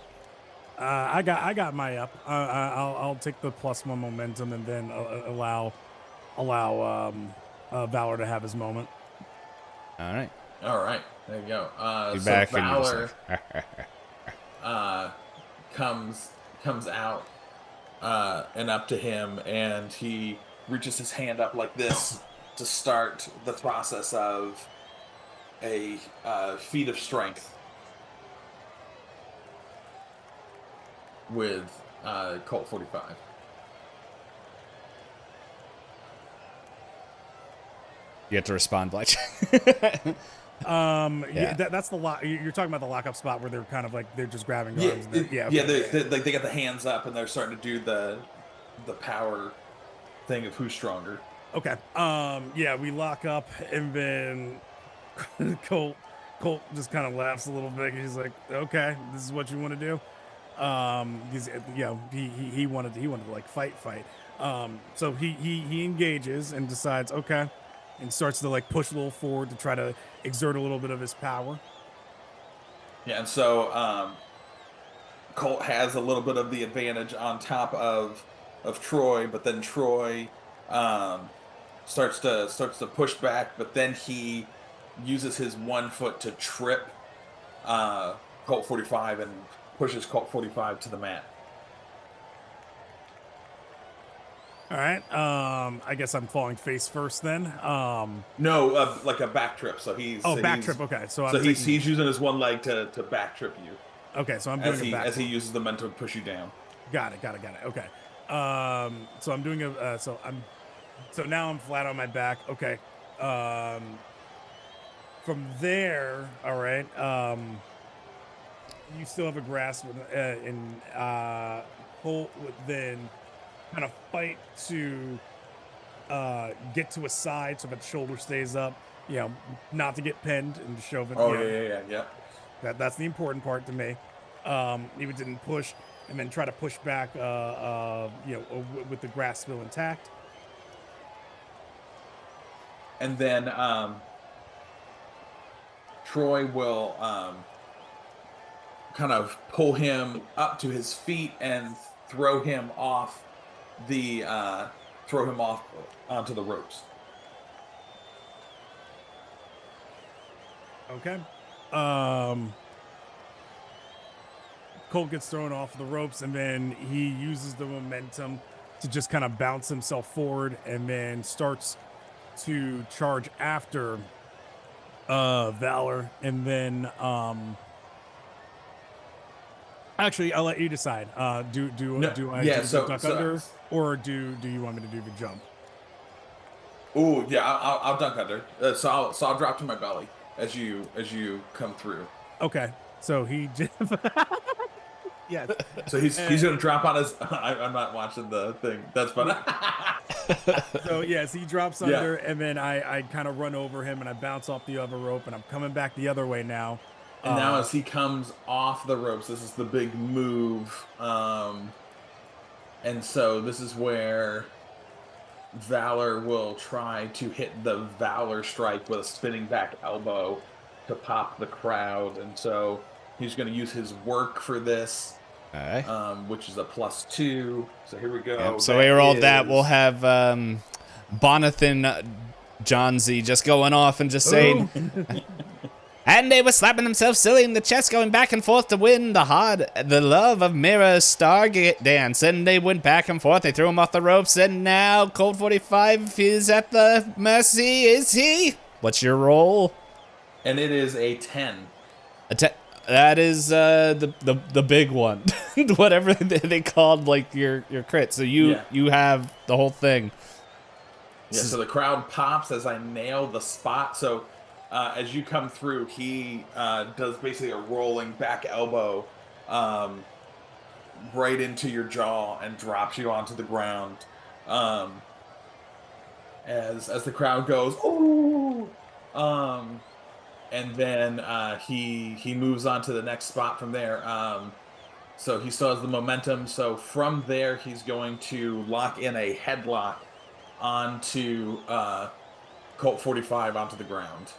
I got my up. I'll take the +1 momentum and then allow Valor to have his moment. All right. All right, there you go. You're So back and you're Valor just comes out and up to him, and he reaches his hand up like this to start the process of a feat of strength with Colt 45. You have to respond, Black. Yeah, that's the lock. You're talking about the lockup spot where they're kind of like they're just grabbing arms. Yeah, they got the hands up and they're starting to do the power thing of who's stronger. Okay. Yeah, we lock up, and then Colt just kind of laughs a little bit. He's like, "Okay, this is what you want to do." He's he wanted to like fight. So he engages and decides, okay, and starts to like push a little forward to try to exert a little bit of his power. Yeah, and so Colt has a little bit of the advantage on top of Troy, but then Troy starts to push back, but then he uses his 1 foot to trip Colt 45 and pushes Colt 45 to the mat. All right. I guess I'm falling face first then. No, like a back trip. So back trip. Okay, so he's using his one leg to back trip you. Okay, so I'm doing as he uses the momentum to push you down. Got it. Okay. So I'm doing so now I'm flat on my back. Okay. From there, all right. You still have a grasp, and Colt would then kind of fight to get to a side so that the shoulder stays up. Not to get pinned and to show that. Oh yeah. That's the important part to me. He didn't push and then try to push back. With the grasp still intact. And then Troy will kind of pull him up to his feet and throw him off onto the ropes. Okay. Colt gets thrown off the ropes, and then he uses the momentum to just kind of bounce himself forward, and then starts to charge after Valor, and then actually I'll let you decide. Do I do the duck under, or do you want me to do the jump? Oh yeah, I'll dunk under. So I'll drop to my belly as you come through. Okay, so he just yes. So he's gonna drop on his. I'm not watching the thing. That's funny. So yes, he drops under, and then I kind of run over him and I bounce off the other rope, and I'm coming back the other way now. And now as he comes off the ropes, this is the big move. And so this is where Valor will try to hit the Valor strike with a spinning back elbow to pop the crowd. And so he's going to use his work for this. Okay. which is a +2. So here we go. Yep. So we rolled that. We'll have Bonathan John Z just going off and just saying, and they were slapping themselves silly in the chest, going back and forth to win the love of Mirror Stargate dance. And they went back and forth. They threw him off the ropes, and now Colt 45 is at the mercy. Is he? What's your roll? And it is a 10. That is the big one, whatever they called like your crit. So you have the whole thing. Yeah. So the crowd pops as I nail the spot. So as you come through, he does basically a rolling back elbow right into your jaw and drops you onto the ground. As the crowd goes, ooh. And then he moves on to the next spot from there. So he still has the momentum. So from there, he's going to lock in a headlock onto Colt 45 onto the ground.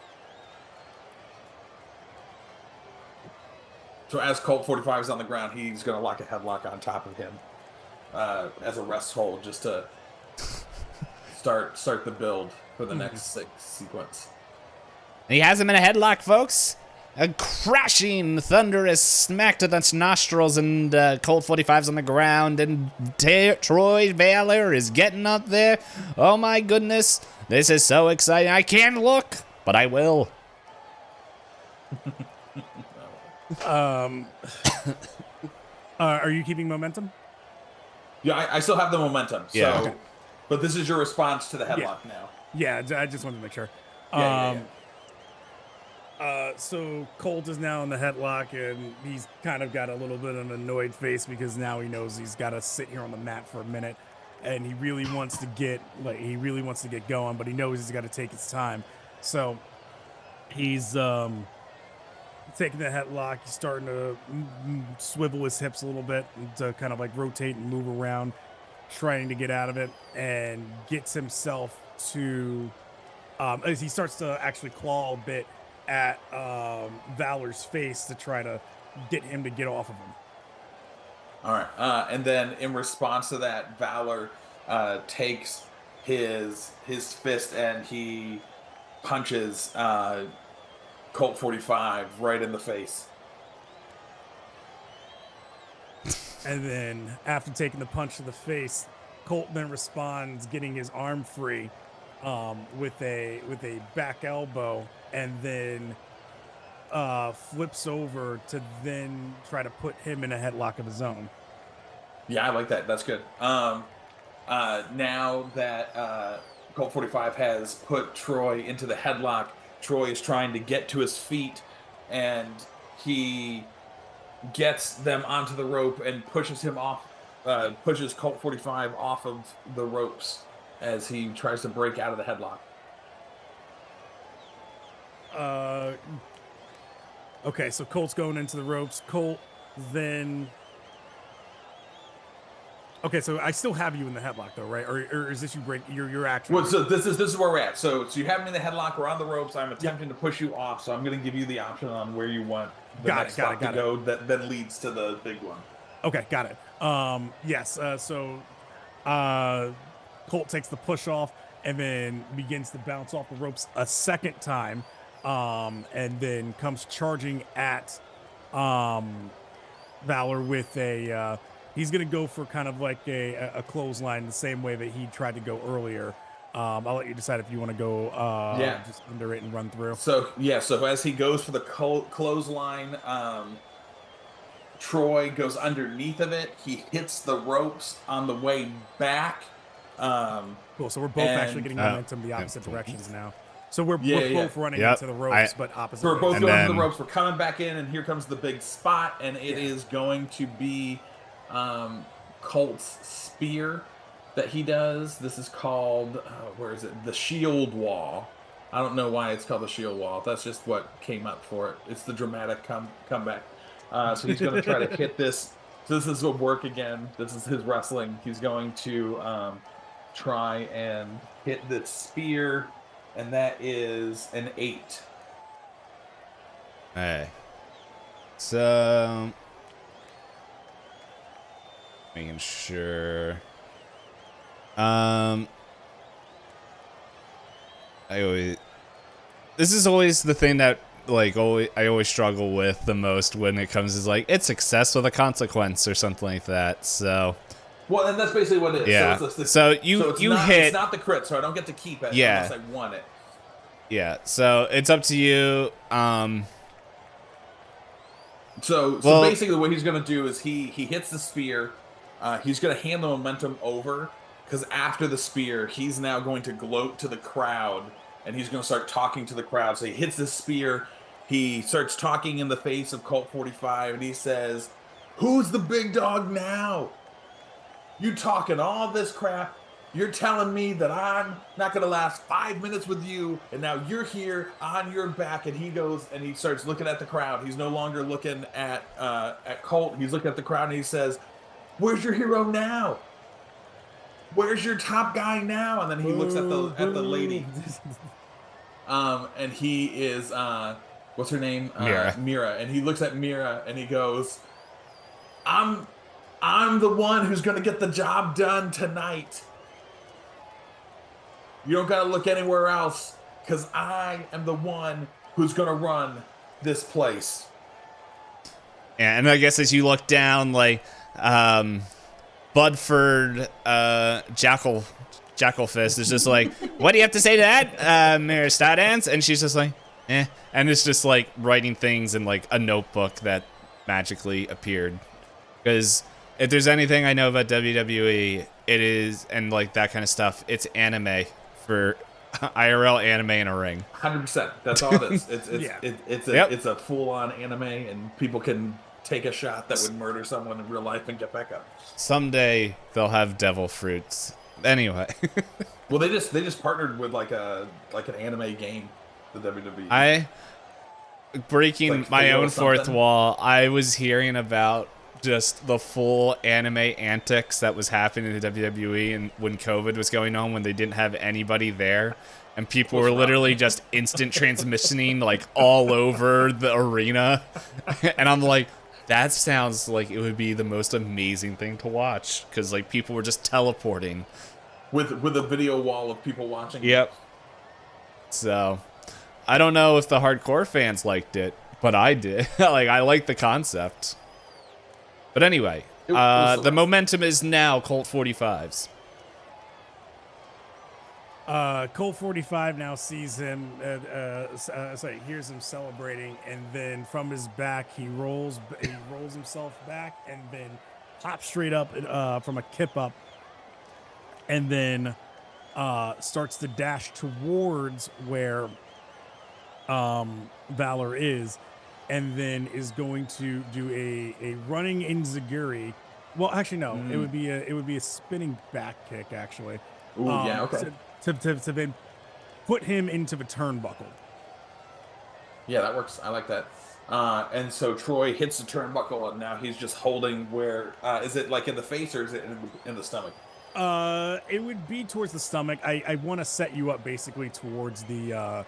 So as Colt 45 is on the ground, he's going to lock a headlock on top of him as a rest hold, just to start the build for the next sequence. He has him in a headlock, folks. A crashing, thunderous smack to the nostrils, and Colt 45's on the ground, and Troy Valor is getting up there. Oh my goodness, this is so exciting. I can't look, but I will. Are you keeping momentum? Yeah, I still have the momentum. So, Yeah. Okay. But this is your response to the headlock now. Yeah, I just wanted to make sure. Yeah. So Colt is now in the headlock, and he's kind of got a little bit of an annoyed face because now he knows he's got to sit here on the mat for a minute, and he really wants to get going, but he knows he's got to take his time. So he's taking the headlock. He's starting to swivel his hips a little bit to kind of like rotate and move around, trying to get out of it, and gets himself to as he starts to actually claw a bit at Valor's face to try to get him to get off of him. All right. And then in response to that, Valor takes his fist and he punches Colt 45 right in the face. And then after taking the punch to the face, Colt then responds, getting his arm free with a back elbow, and then flips over to then try to put him in a headlock of his own. Yeah, I like that. That's good. Now that Colt 45 has put Troy into the headlock, Troy is trying to get to his feet, and he gets them onto the rope and pushes him off, pushes Colt 45 off of the ropes as he tries to break out of the headlock. Okay, so Colt's going into the ropes. Colt then... Okay, so I still have you in the headlock though, right? Or is this you break your actual... Well, so this is where we're at. So you have me in the headlock. We're on the ropes. I'm attempting to push you off. So I'm going to give you the option on where you want the next spot to go. That then leads to the big one. Okay, got it. Yes. So Colt takes the push off and then begins to bounce off the ropes a second time, and then comes charging at Valor with a. He's going to go for kind of like a clothesline the same way that he tried to go earlier. I'll let you decide if you want to go just under it and run through. So as he goes for the clothesline, Troy goes underneath of it. He hits the ropes on the way back. Cool. So we're both actually getting momentum the opposite directions now. So we're both running into the ropes, but opposite. So we're both going into the ropes. We're coming back in, and here comes the big spot, and it is going to be Colt's spear that he does. This is called where is it? The Shield Wall. I don't know why it's called the Shield Wall. That's just what came up for it. It's the dramatic comeback. So he's going to try to hit this. So this will work again. This is his wrestling. He's going to try and hit the spear, and that is an 8. Hey. So Making sure. This is always the thing that like I always struggle with the most when it comes is like it's success with a consequence or something like that. So Well, and that's basically what it is. yeah. So you hit. It's hit. not the crit, so I don't get to keep it Yeah. unless I want it. Yeah. So it's up to you. So Well, basically, what he's gonna do is he hits the spear. He's gonna hand the momentum over because after the spear, he's now going to gloat to the crowd, and he's gonna start talking to the crowd. So he hits the spear. He starts talking in the face of Colt 45, and he says, "Who's the big dog now? You talking all this crap. You're telling me that I'm not going to last 5 minutes with you, and now you're here on your back." And he goes and he starts looking at the crowd. He's no longer looking at Colt. He's looking at the crowd and he says, "Where's your hero now? Where's your top guy now?" And then he looks at the lady. And he is what's her name? Mira. Mira. And he looks at Mira and he goes, I'm the one who's going to get the job done tonight. You don't got to look anywhere else because I am the one who's going to run this place. Yeah, and I guess as you look down, like Budford Jackalfist is just like, "What do you have to say to that, Mayor Stadance?" And she's just like, "Eh," and it's just like writing things in like a notebook that magically appeared. Because if there's anything I know about WWE, it is, and like that kind of stuff, it's anime for IRL anime in a ring. 100%. That's all it is. It's a full-on anime, and people can take a shot that would murder someone in real life and get back up. Someday they'll have devil fruits. Anyway. Well, they just partnered with like an anime game, the WWE. Breaking like my own fourth something. wall, I was hearing about just the full anime antics that was happening in the WWE and when COVID was going on, when they didn't have anybody there and people were literally just instant transmissioning like all over the arena. And I'm like, that sounds like it would be the most amazing thing to watch because like people were just teleporting with a video wall of people watching. Yep. So I don't know if the hardcore fans liked it, but I did. Like I like the concept. But anyway, the momentum is now Colt 45s. Colt 45 now sees him, hears him celebrating, and then from his back he rolls himself back, and then pops straight up from a kip up, and then starts to dash towards where Valor is. And then is going to do a running enziguri. Well, actually, no. It would be a spinning back kick, actually. Ooh, yeah, okay. To then put him into the turnbuckle. Yeah, that works. I like that. And so Troy hits the turnbuckle, and now he's just holding where is it like in the face or is it in the stomach? It would be towards the stomach. I want to set you up basically towards the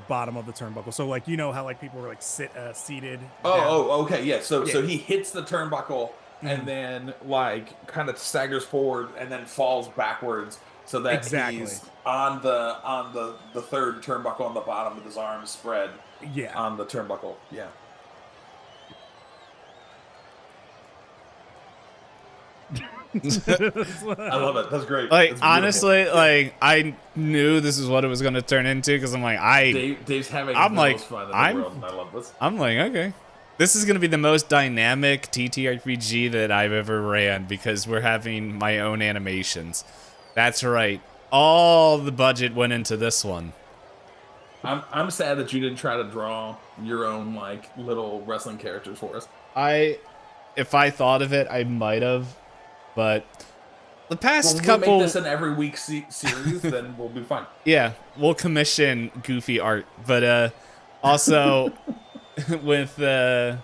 bottom of the turnbuckle. So like you know how like people were like seated. Okay, yeah. So he hits the turnbuckle and then like kind of staggers forward and then falls backwards so that he's on the third turnbuckle on the bottom with his arms spread. Yeah. On the turnbuckle. Yeah. I love it. That's great. Like That's honestly, like I knew this is what it was going to turn into because I'm like Dave's having I'm the like most fun in the world, and I love this. I'm like okay, this is going to be the most dynamic ttrpg that I've ever ran because we're having my own animations. That's right. All the budget went into this one. I'm sad that you didn't try to draw your own like little wrestling characters for us. If I thought of it, I might have. But the past couple... We'll make this an every week series, then we'll be fine. Yeah, we'll commission goofy art. But also, with the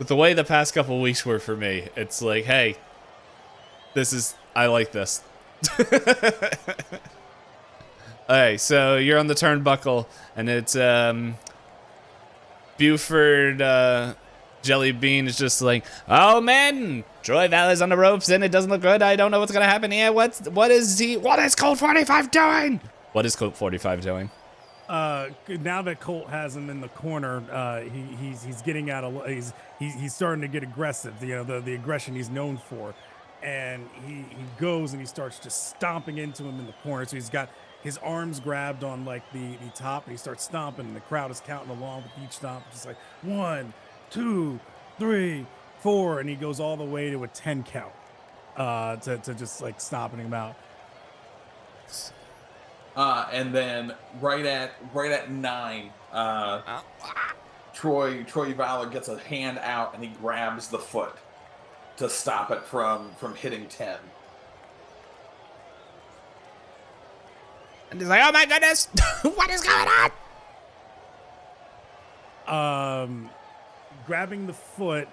way the past couple weeks were for me, it's like, hey, I like this. Alright, so you're on the turnbuckle, and it's Buford Jelly Bean is just like, oh man, Troy Valley's on the ropes and it doesn't look good. I don't know what's gonna happen here. What is Colt 45 doing? What is Colt 45 doing? Now that Colt has him in the corner, he's getting out of he's starting to get aggressive. You know, the aggression he's known for, and he goes and he starts just stomping into him in the corner. So he's got his arms grabbed on like the top, and he starts stomping, and the crowd is counting along with each stomp, just like 1, 2, 3, 4, and he goes all the way to a 10 count, to just like stomping him out. And then right at 9, Troy Valor gets a hand out and he grabs the foot to stop it from hitting 10. And he's like, oh my goodness, what is going on? Grabbing the foot,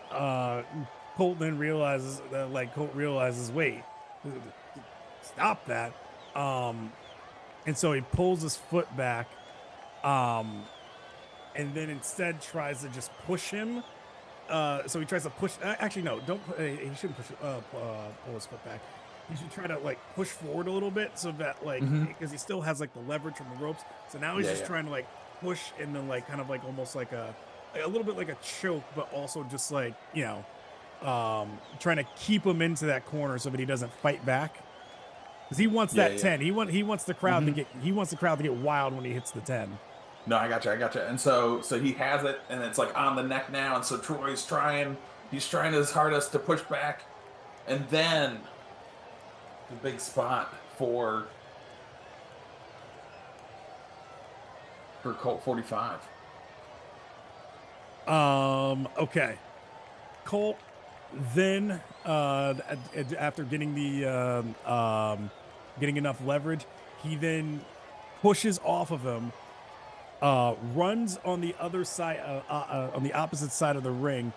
Colt then realizes wait, stop that. And so he pulls his foot back, and then instead tries to just push him. So he tries to push. Actually, no, don't. He shouldn't pull his foot back. He should try to like push forward a little bit so that like because he still has like the leverage from the ropes. So now he's just trying to like push and then like kind of like almost like a little bit like a choke, but also just like trying to keep him into that corner so that he doesn't fight back. Because he wants that 10. He wants the crowd to get wild when he hits the 10. No, I gotcha. And so he has it, and it's like on the neck now, and so Troy's trying his hardest to push back, and then the big spot for Colt 45. Okay. Colt then after getting the getting enough leverage, he then pushes off of him, runs on the other side, on the opposite side of the ring,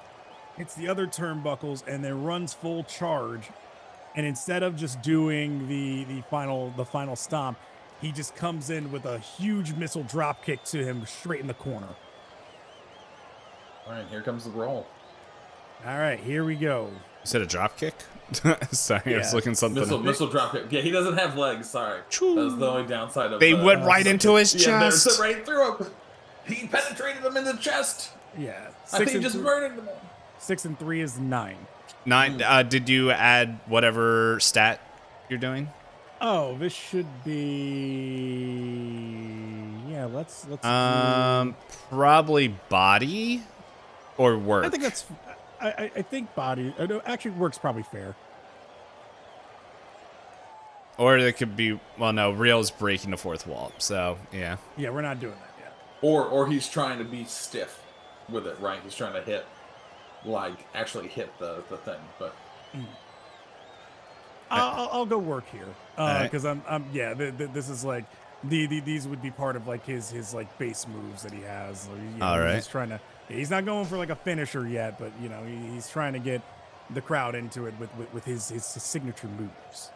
hits the other turnbuckles, and then runs full charge. And instead of just doing the final stomp, he just comes in with a huge missile drop kick to him straight in the corner. All right, here comes the roll. All right, here we go. You said a drop kick? Sorry, I was looking something. Missile drop kick. Yeah, he doesn't have legs. Sorry, that's the only downside of. They went right into his chest. Yeah, they right through him. He penetrated him in the chest. Yeah, I think he just murdered him. 6 and 3 is 9. 9. Did you add whatever stat you're doing? Oh, this should be. Yeah, let's. Probably body or work. I think that's. I think body. Actually, work's probably fair. Or it could be. Well, no, Real's breaking the fourth wall. So yeah. Yeah, we're not doing that yet. Or he's trying to be stiff with it, right? He's trying to actually hit the thing, but. I'll go work here because right. This is like these would be part of like his like base moves that he has. All right. He's trying to. He's not going for like a finisher yet, but he's trying to get the crowd into it with his signature moves.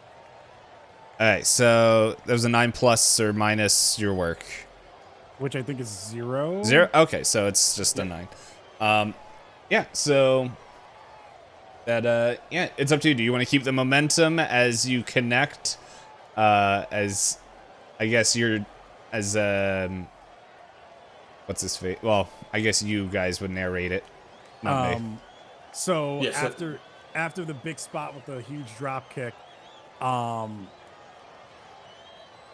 All right, so there was a 9 plus or minus your work, which I think is 0. 0. Okay, so it's just a 9. Yeah. So that it's up to you. Do you want to keep the momentum as you connect? As I guess you're as what's his face? Well, I guess you guys would narrate it. Not me. So after the big spot with the huge drop kick,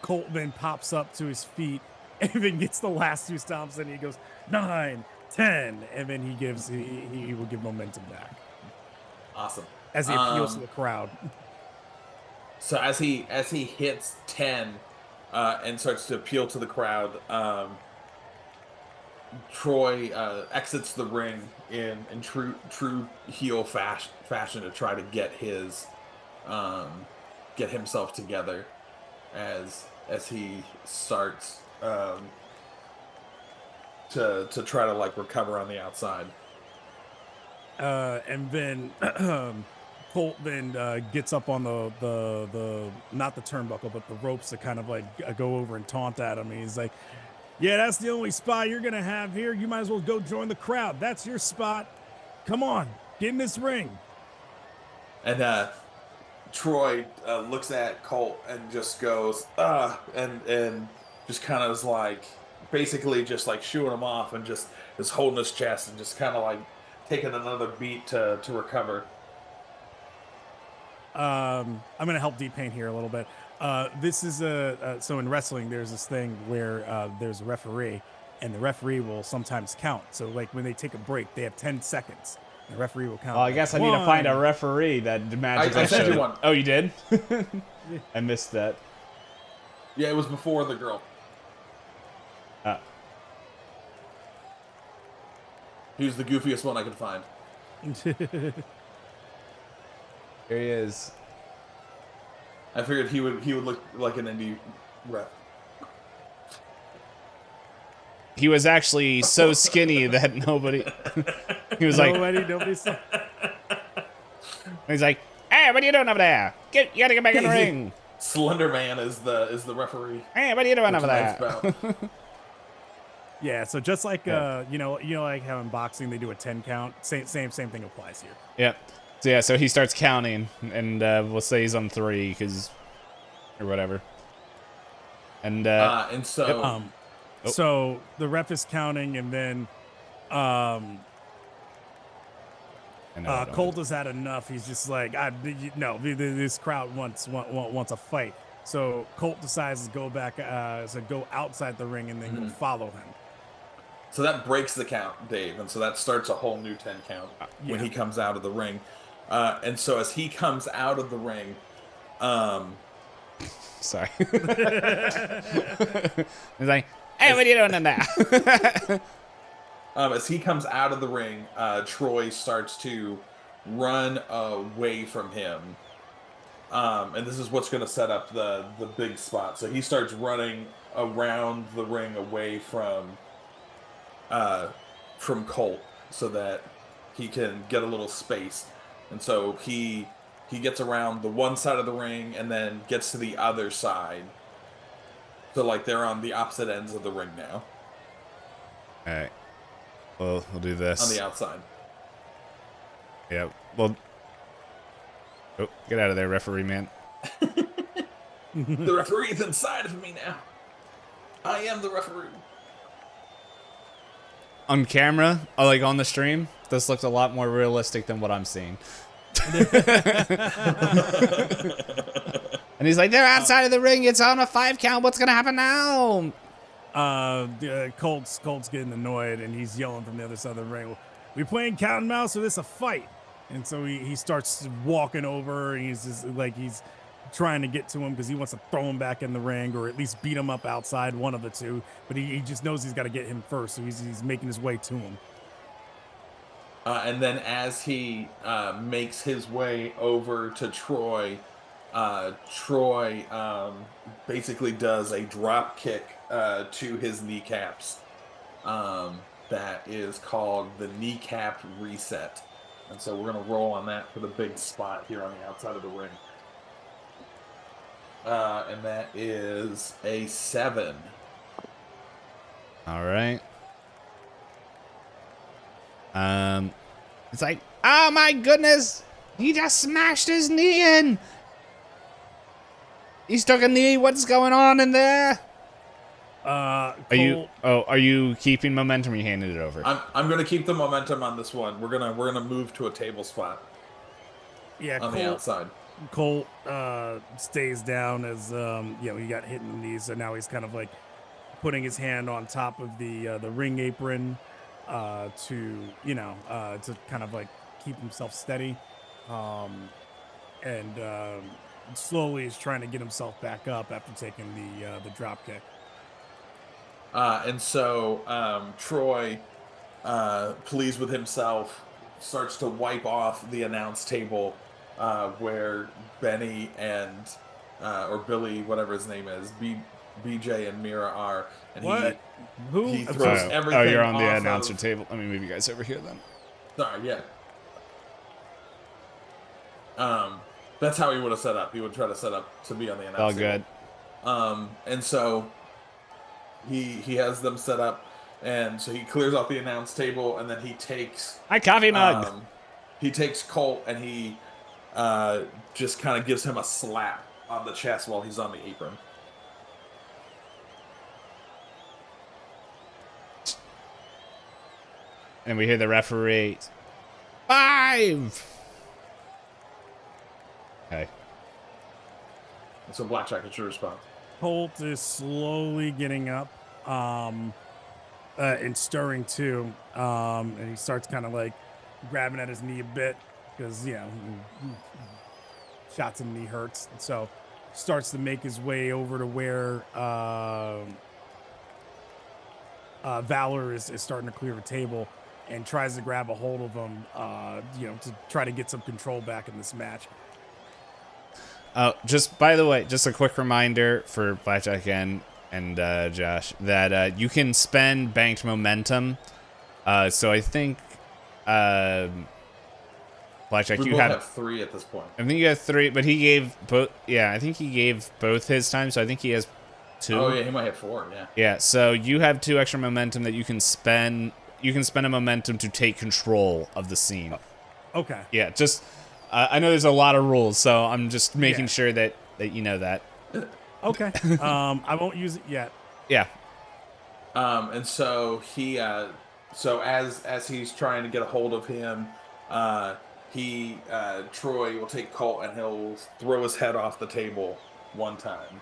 Colt then pops up to his feet and then gets the last 2 stomps, and he goes 9, 10, and then he will give momentum back. Awesome. As he appeals to the crowd. So as he hits 10 and starts to appeal to the crowd, Troy exits the ring in true heel fashion to try to get himself together as he starts to try to like recover on the outside. And then Colt then gets up on the not the turnbuckle but the ropes to kind of like go over and taunt at him. And he's like, "Yeah, that's the only spot you're gonna have here. You might as well go join the crowd. That's your spot. come on, get in this ring. And Troy looks at Colt and just goes, and just kind of is like, basically just like shooing him off and just is holding his chest and just kind of like taking another beat to recover. I'm gonna help D-Pain here a little bit. This is so in wrestling, there's this thing where there's a referee, and the referee will sometimes count. So like when they take a break, they have 10 seconds. The referee will count. Well, I guess I need to find a referee that magically I sent showed you up. one. Oh, you did? I missed that. Yeah, it was before the girl. He was the goofiest one I could find. Here he is. I figured he would look like an indie rep. He was actually so skinny that nobody. He was like, nobody saw. he's like, hey, what are you doing over there? You gotta get back in the ring. Slender Man is the referee. Hey, what are you doing over Tonight's there? bout. Yeah, so just like you know, like how in boxing they do a 10 count. Same thing applies here. Yep. So he starts counting, and we'll say he's on 3, or whatever. And so so the ref is counting, and then Colt has had enough. He's just like, no, this crowd wants a fight. So Colt decides to go back, go outside the ring and then go follow him. So that breaks the count, Dave, and so that starts a whole new 10 count when he comes out of the ring. And so as he comes out of the ring, sorry. He's like, hey, what are you doing in there? as he comes out of the ring, Troy starts to run away from him. And this is what's going to set up the big spot. So he starts running around the ring away from Colt so that he can get a little space. And so he gets around the one side of the ring and then gets to the other side. So like they're on the opposite ends of the ring now. All right. Well, we'll do this. On the outside. Yeah. Well. Oh, get out of there, referee man. The referee is inside of me now. I am the referee. On camera, like on the stream, this looks a lot more realistic than what I'm seeing. And he's like, they're outside of the ring. It's on a 5 count. What's going to happen now? Colt's getting annoyed, and he's yelling from the other side of the ring. We playing cat and mouse, or this a fight? And so he starts walking over, and he's just like, he's trying to get to him because he wants to throw him back in the ring or at least beat him up outside, one of the two. But he just knows he's got to get him first, so he's making his way to him. And then as he makes his way over to Troy, Troy basically does a drop kick to his kneecaps. That is called the kneecap reset. And so we're going to roll on that for the big spot here on the outside of the ring. And that is a 7. All right. It's like, oh my goodness, he just smashed his knee in. He stuck a knee. What's going on in there? Are you keeping momentum? Or you handed it over? I'm gonna keep the momentum on this one. We're gonna move to a table spot. Yeah, on the outside. Colt stays down as he got hit in the knees, so now he's kind of like putting his hand on top of the ring apron to kind of like keep himself steady, and slowly is trying to get himself back up after taking the drop kick. And so Troy, pleased with himself, starts to wipe off the announce table where Benny and or Billy, whatever his name is, BJ and Mira are. And what? He throws everything. Oh, you're on the off announcer table. Let me move you guys over here then. Sorry, yeah. That's how he would have set up. He would try to set up to be on the announcer All good. And so he has them set up, And so he clears off the announce table, and then he takes Hi, coffee mug. he takes Colt, and he just kind of gives him a slap on the chest while he's on the apron. And we hear the referee. 5. Okay. And so Blackjack, it's your response. Colt is slowly getting up, and stirring too. And he starts kind of like grabbing at his knee a bit because, you know, shots in the knee hurts. And so starts to make his way over to where Valor is starting to clear the table and tries to grab a hold of him, you know, to try to get some control back in this match. Just by the way, just a quick reminder for Blackjack and Josh that you can spend banked momentum. So I think Blackjack, We you both have have 3 at this point. I think you have 3, but he gave both. Yeah, I think he gave both his time, so I think he has 2. Oh yeah, he might have 4. Yeah. Yeah, so you have 2 extra momentum that you can spend. You can spend a momentum to take control of the scene. Okay. Yeah, just I know there's a lot of rules, so I'm just making sure that you know that. Okay. I won't use it yet. Yeah. And so he, so as he's trying to get a hold of him, Troy will take Colt and he'll throw his head off the table one time.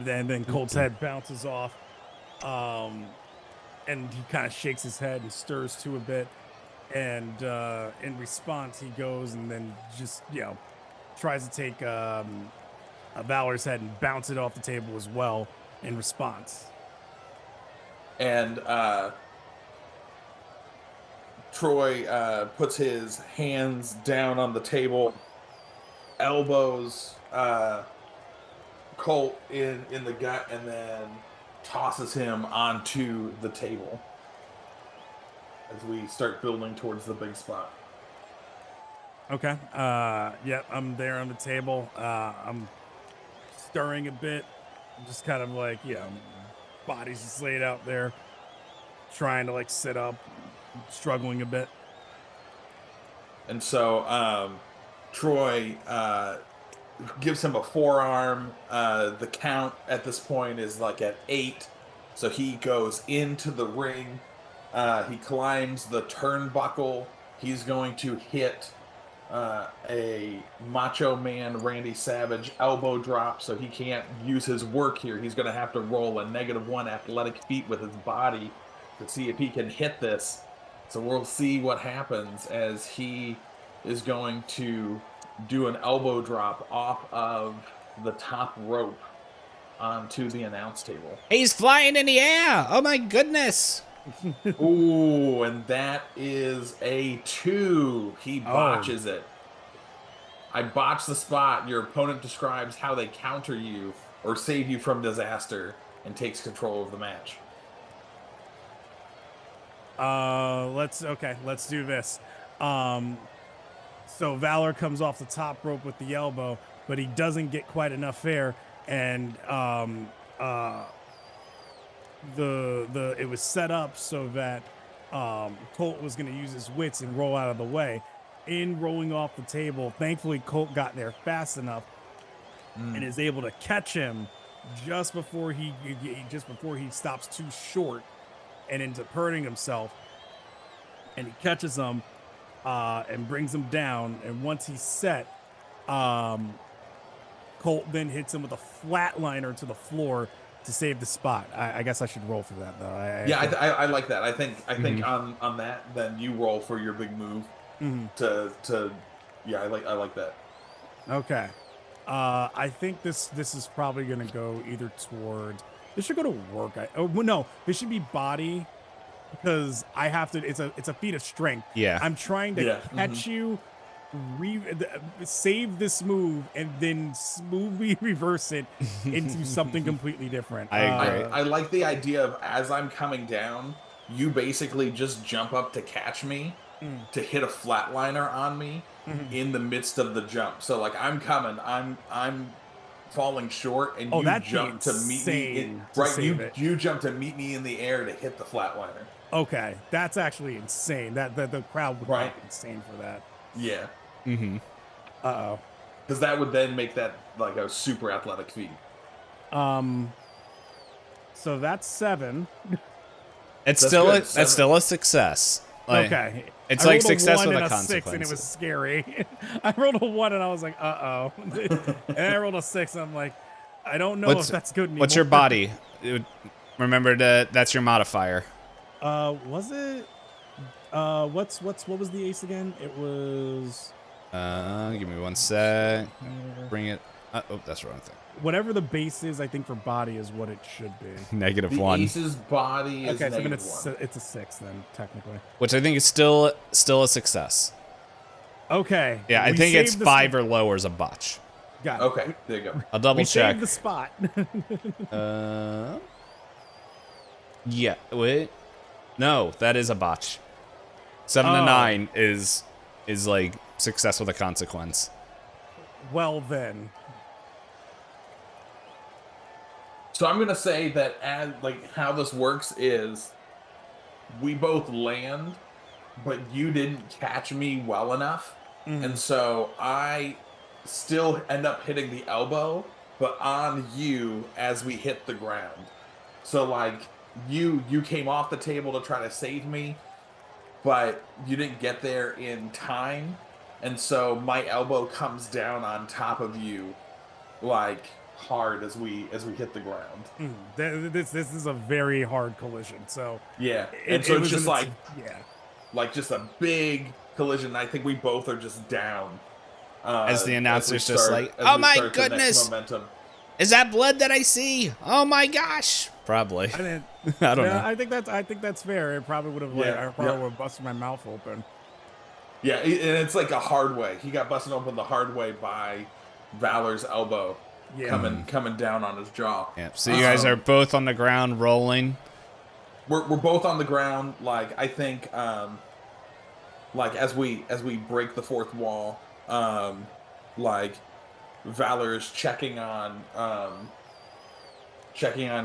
Then Colt's head bounces off, and he kind of shakes his head and stirs to a bit. And in response, he goes and then just, you know, tries to take a Valor's head and bounce it off the table as well in response. And Troy puts his hands down on the table, elbows Colt in the gut, and then tosses him onto the table as we start building towards the big spot. Okay. Yeah, I'm there on the table. I'm stirring a bit. I'm just kind of like, you know, body's just laid out there, trying to like sit up, struggling a bit. And so Troy gives him a forearm. The count at this point is like at 8. So he goes into the ring. He climbs the turnbuckle. He's going to hit a Macho Man Randy Savage elbow drop, so he can't use his work here. He's going to have to roll a -1 athletic feat with his body to see if he can hit this. So we'll see what happens as he is going to do an elbow drop off of the top rope onto the announce table. He's flying in the air. Oh my goodness. Ooh, and that is a 2. He botches it. I botched the spot. Your opponent describes how they counter you or save you from disaster and takes control of the match. Let's do this. So Valor comes off the top rope with the elbow, but he doesn't get quite enough air, and it was set up so that Colt was going to use his wits and roll out of the way. In rolling off the table, thankfully Colt got there fast enough and is able to catch him just before he stops too short and ends up hurting himself. And he catches him and brings him down. And once he's set, Colt then hits him with a flatliner to the floor to save the spot. I guess I should roll for that though. I like that. I think on that, then you roll for your big move. I like that. Okay. I think this is probably gonna go either towards. This should go to work. No, this should be body, because I have to. It's a feat of strength. Yeah. I'm trying to catch you, save this move, and then smoothly reverse it into something completely different. I agree. I like the idea of, as I'm coming down, you basically just jump up to catch me, to hit a flatliner on me in the midst of the jump. So like I'm coming, I'm falling short, and Oh, you that'd be jump to meet me. insane to Right, save it. you jump to meet me in the air to hit the flatliner. Okay, that's actually insane. That the crowd would Right. go insane for that. Yeah, Mm-hmm. Uh because that would then make that like a super athletic feat. oh. So that's 7. It's That's still good. that's 7. still a success. Like, Okay. It's I like rolled success a 1 with and a a 6, and it was consequence. scary. I rolled a 1, and I was like, uh oh. And I rolled a 6, and I'm like, I don't know if that's good anymore. What's your body? Remember that's your modifier. Was it? What was the ace again? It was. Give me 1 sec. Bring it. Oh, that's the wrong thing. Whatever the base is, I think for body is what it should be. -1. The ace's body is Okay, so then -1. it's a 6 then technically. Which I think is still a success. Okay. Yeah, I we think it's saved the 5 or lower is a botch. Got it. Okay, there you go. I'll double We check. saved the spot. Yeah. Wait. No, that is a botch. 7 to Oh. 9 is like success with a consequence. Well then. So I'm gonna say that as like how this works is, we both land, but you didn't catch me well enough, and so I still end up hitting the elbow, but on you as we hit the ground. So like you came off the table to try to save me, but you didn't get there in time, and so my elbow comes down on top of you, like hard as we hit the ground. This is a very hard collision. So Yeah, and so it's just like yeah. just a big collision. I think we both are just down. As the we announcer's just start- like, as "Oh we my start the next goodness. momentum. Is that blood that I see? Oh my gosh!" Probably. I didn't. I don't Yeah, know. I think that's fair. It probably would have like Yeah, I probably yeah. would have busted my mouth open. Yeah, and it's like a hard way. He got busted open the hard way by Valor's elbow Yeah. coming down on his jaw. Yeah. So you guys are both on the ground rolling. We're both on the ground. Like I think, like as we break the fourth wall, like Valor is checking on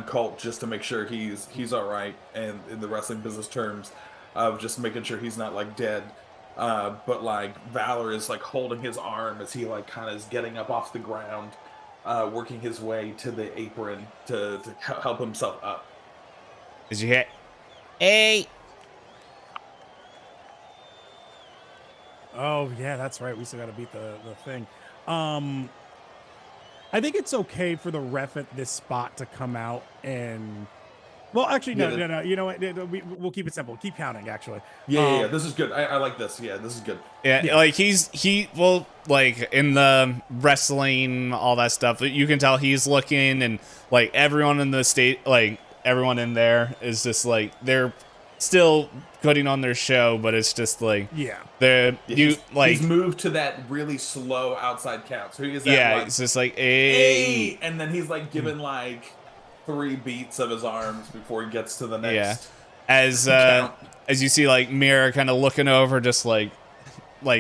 Colt just to make sure he's all right, and in the wrestling business terms of just making sure he's not like dead. But like Valor is like holding his arm as he like kind of is getting up off the ground, working his way to the apron to help himself up. Did you hit? Hey. Oh yeah, that's right. We still got to beat the thing. I think it's okay for the ref at this spot to come out and. Well, actually, no. You know what? We'll keep it simple. Keep counting. Actually. Yeah. This is good. I like this. Yeah, this is good. Yeah, like well, like in the wrestling, all that stuff, you can tell he's looking, and like everyone in the state, like everyone in there is just like they're still putting on their show, but it's just like He's moved to that really slow outside count. So he is that it's just like a, and then he's like giving like 3 beats of his arms before he gets to the next. As you see, like Mira kind of looking over, just like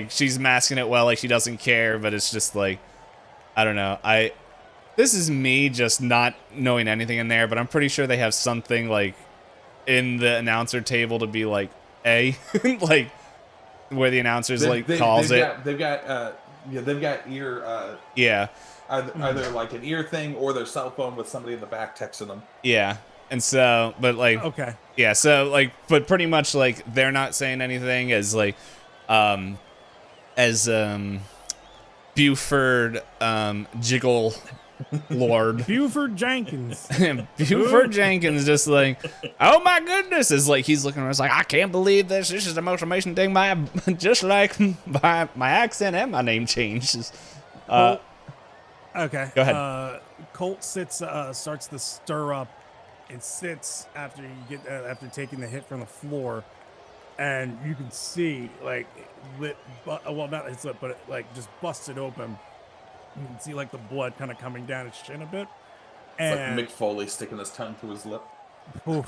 she's masking it well, like she doesn't care, but it's just like I don't know. This is me just not knowing anything in there, but I'm pretty sure they have something like in the announcer table to be like like where the announcers calls it. They've got ear. Either like an ear thing or their cell phone with somebody in the back texting them. Yeah. And so, but like, okay. Yeah. So like, but pretty much like they're not saying anything as like, Buford, Jiggle Lord. Buford Jenkins. Buford Jenkins just like, oh my goodness, is like, he's looking around, it's like, I can't believe this. This is the most amazing thing just like my accent and my name changes. Okay. Go ahead. Colt starts the stir up and sits after after taking the hit from the floor, and you can see like not his lip, but it, like just busted open. You can see like the blood kind of coming down his chin a bit. And like Mick Foley sticking his tongue through his lip. Oof,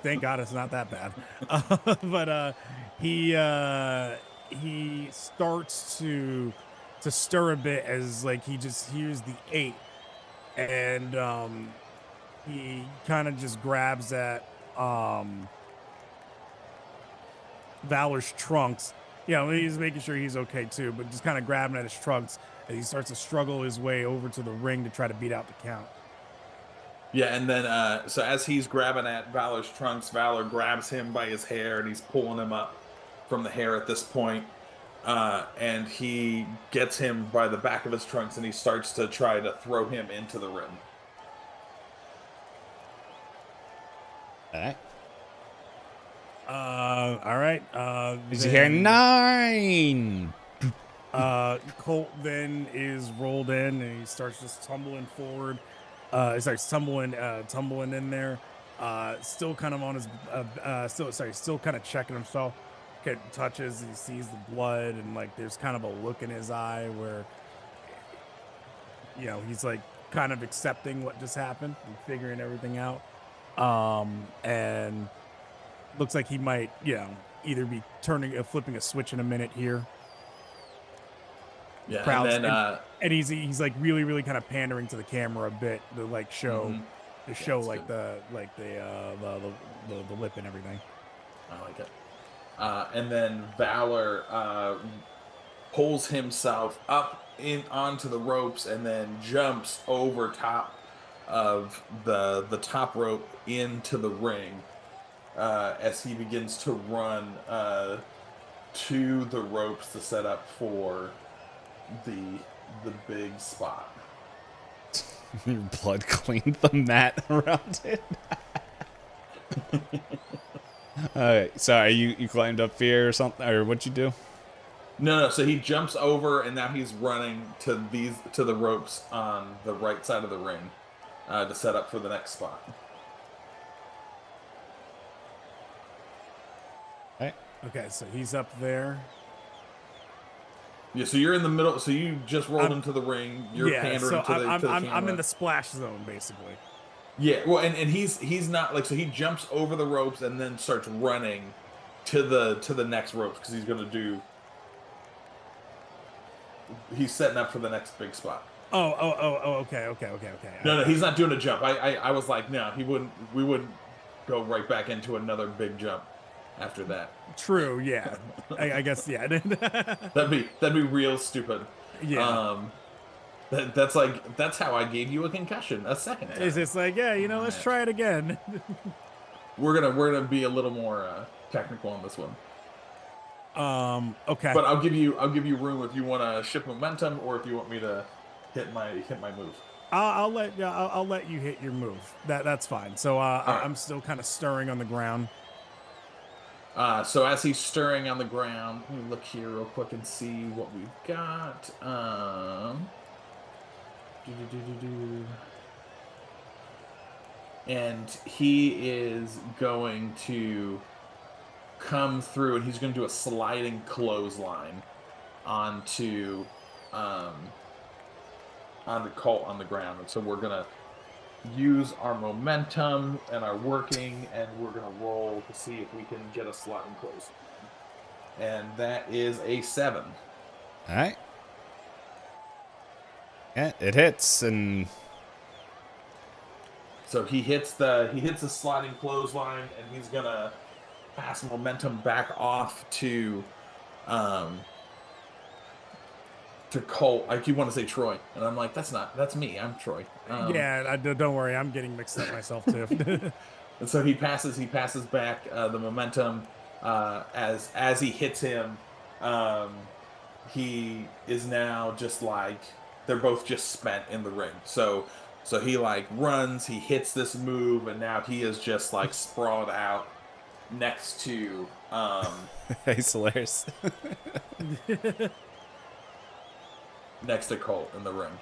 thank God it's not that bad. But he starts to to stir a bit as like he just hears the 8, and he kind of just grabs at Valor's trunks. He's making sure he's okay too, but just kind of grabbing at his trunks as he starts to struggle his way over to the ring to try to beat out the count. Yeah, and then so as he's grabbing at Valor's trunks, Valor grabs him by his hair and he's pulling him up from the hair at this point. And he gets him by the back of his trunks and he starts to try to throw him into the ring. All right. All right. Did you hear 9? Colt then is rolled in and he starts just tumbling forward. Tumbling in there. Still kind of on his, still kind of checking himself. Touches, he sees the blood, and like there's kind of a look in his eye where, he's like kind of accepting what just happened and figuring everything out. And looks like he might, either be flipping a switch in a minute here. Yeah, Crowds, and then and he's like really, really kind of pandering to the camera a bit to like show, like good. the lip and everything. I like it. And then Valor pulls himself up onto the ropes and then jumps over top of the top rope into the ring as he begins to run to the ropes to set up for the big spot. Your blood cleaned the mat around it. All right, sorry, you climbed up here or something, or what'd you do? No. So he jumps over, and now he's running to the ropes on the right side of the ring to set up for the next spot. All right. Okay, so he's up there. Yeah, so you're in the middle. So you just rolled into the ring. You're pandering to the camera. I'm in the splash zone basically. Yeah, well, and he's not like, so he jumps over the ropes and then starts running to the next ropes because he's setting up for the next big spot. Okay. No, he's not doing a jump. I was like, no, we wouldn't go right back into another big jump after that. True, yeah. I guess, yeah. That'd be real stupid. Yeah. That's how I gave you a concussion a second time. It's like, let's try it again. We're gonna be a little more technical on this one. Okay. But I'll give you room if you want to shift momentum or if you want me to hit my move. I'll let you hit your move. That's fine. So right. I'm still kind of stirring on the ground. So as he's stirring on the ground, let me look here real quick and see what we've got. And he is going to come through and he's going to do a sliding clothesline onto Colt on the ground. And so we're going to use our momentum and our working, and we're going to roll to see if we can get a sliding clothesline. And that is a 7. All right. Yeah, it hits, and so he hits the sliding clothesline, and he's gonna pass momentum back off to Colt. I keep wanting to say Troy, and I'm like, that's me. I'm Troy. Don't worry, I'm getting mixed up myself too. And so he passes back the momentum as he hits him. He is now just like, they're both just spent in the ring. So he like runs, he hits this move, and now he is just like sprawled out next to He's hilarious. next to Colt in the ring.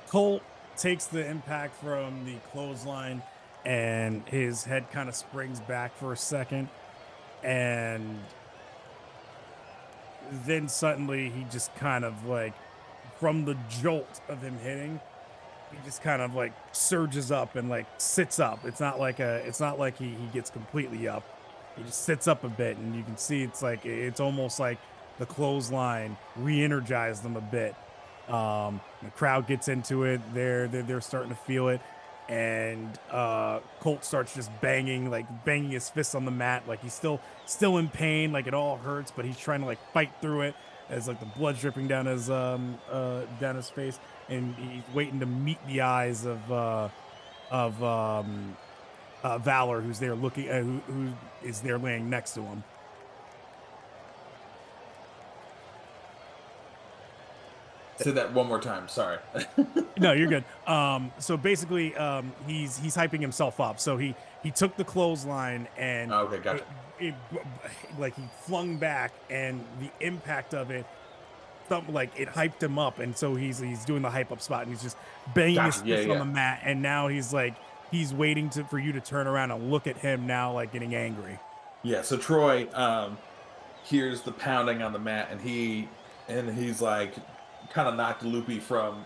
Colt takes the impact from the clothesline and his head kind of springs back for a second, and then suddenly he just kind of like, from the jolt of him hitting, he just kind of like surges up and like sits up. It's not like he gets completely up. He just sits up a bit, and you can see it's almost like the clothesline re-energized them a bit. The crowd gets into it. They're starting to feel it, and Colt starts just banging his fists on the mat, like he's still in pain, like it all hurts, but he's trying to like fight through it as like the blood's dripping down his face, and he's waiting to meet the eyes of Valor, who's there looking, who is there laying next to him. Say that one more time. Sorry. No, you're good. So basically, he's hyping himself up. So he took the clothesline and Okay, gotcha. like he flung back, and the impact of it, like it hyped him up, and so he's doing the hype up spot, and he's just banging his fist on the mat, and now he's waiting for you to turn around and look at him now, like getting angry. Yeah. So Troy hears the pounding on the mat, and he's like kind of knocked loopy from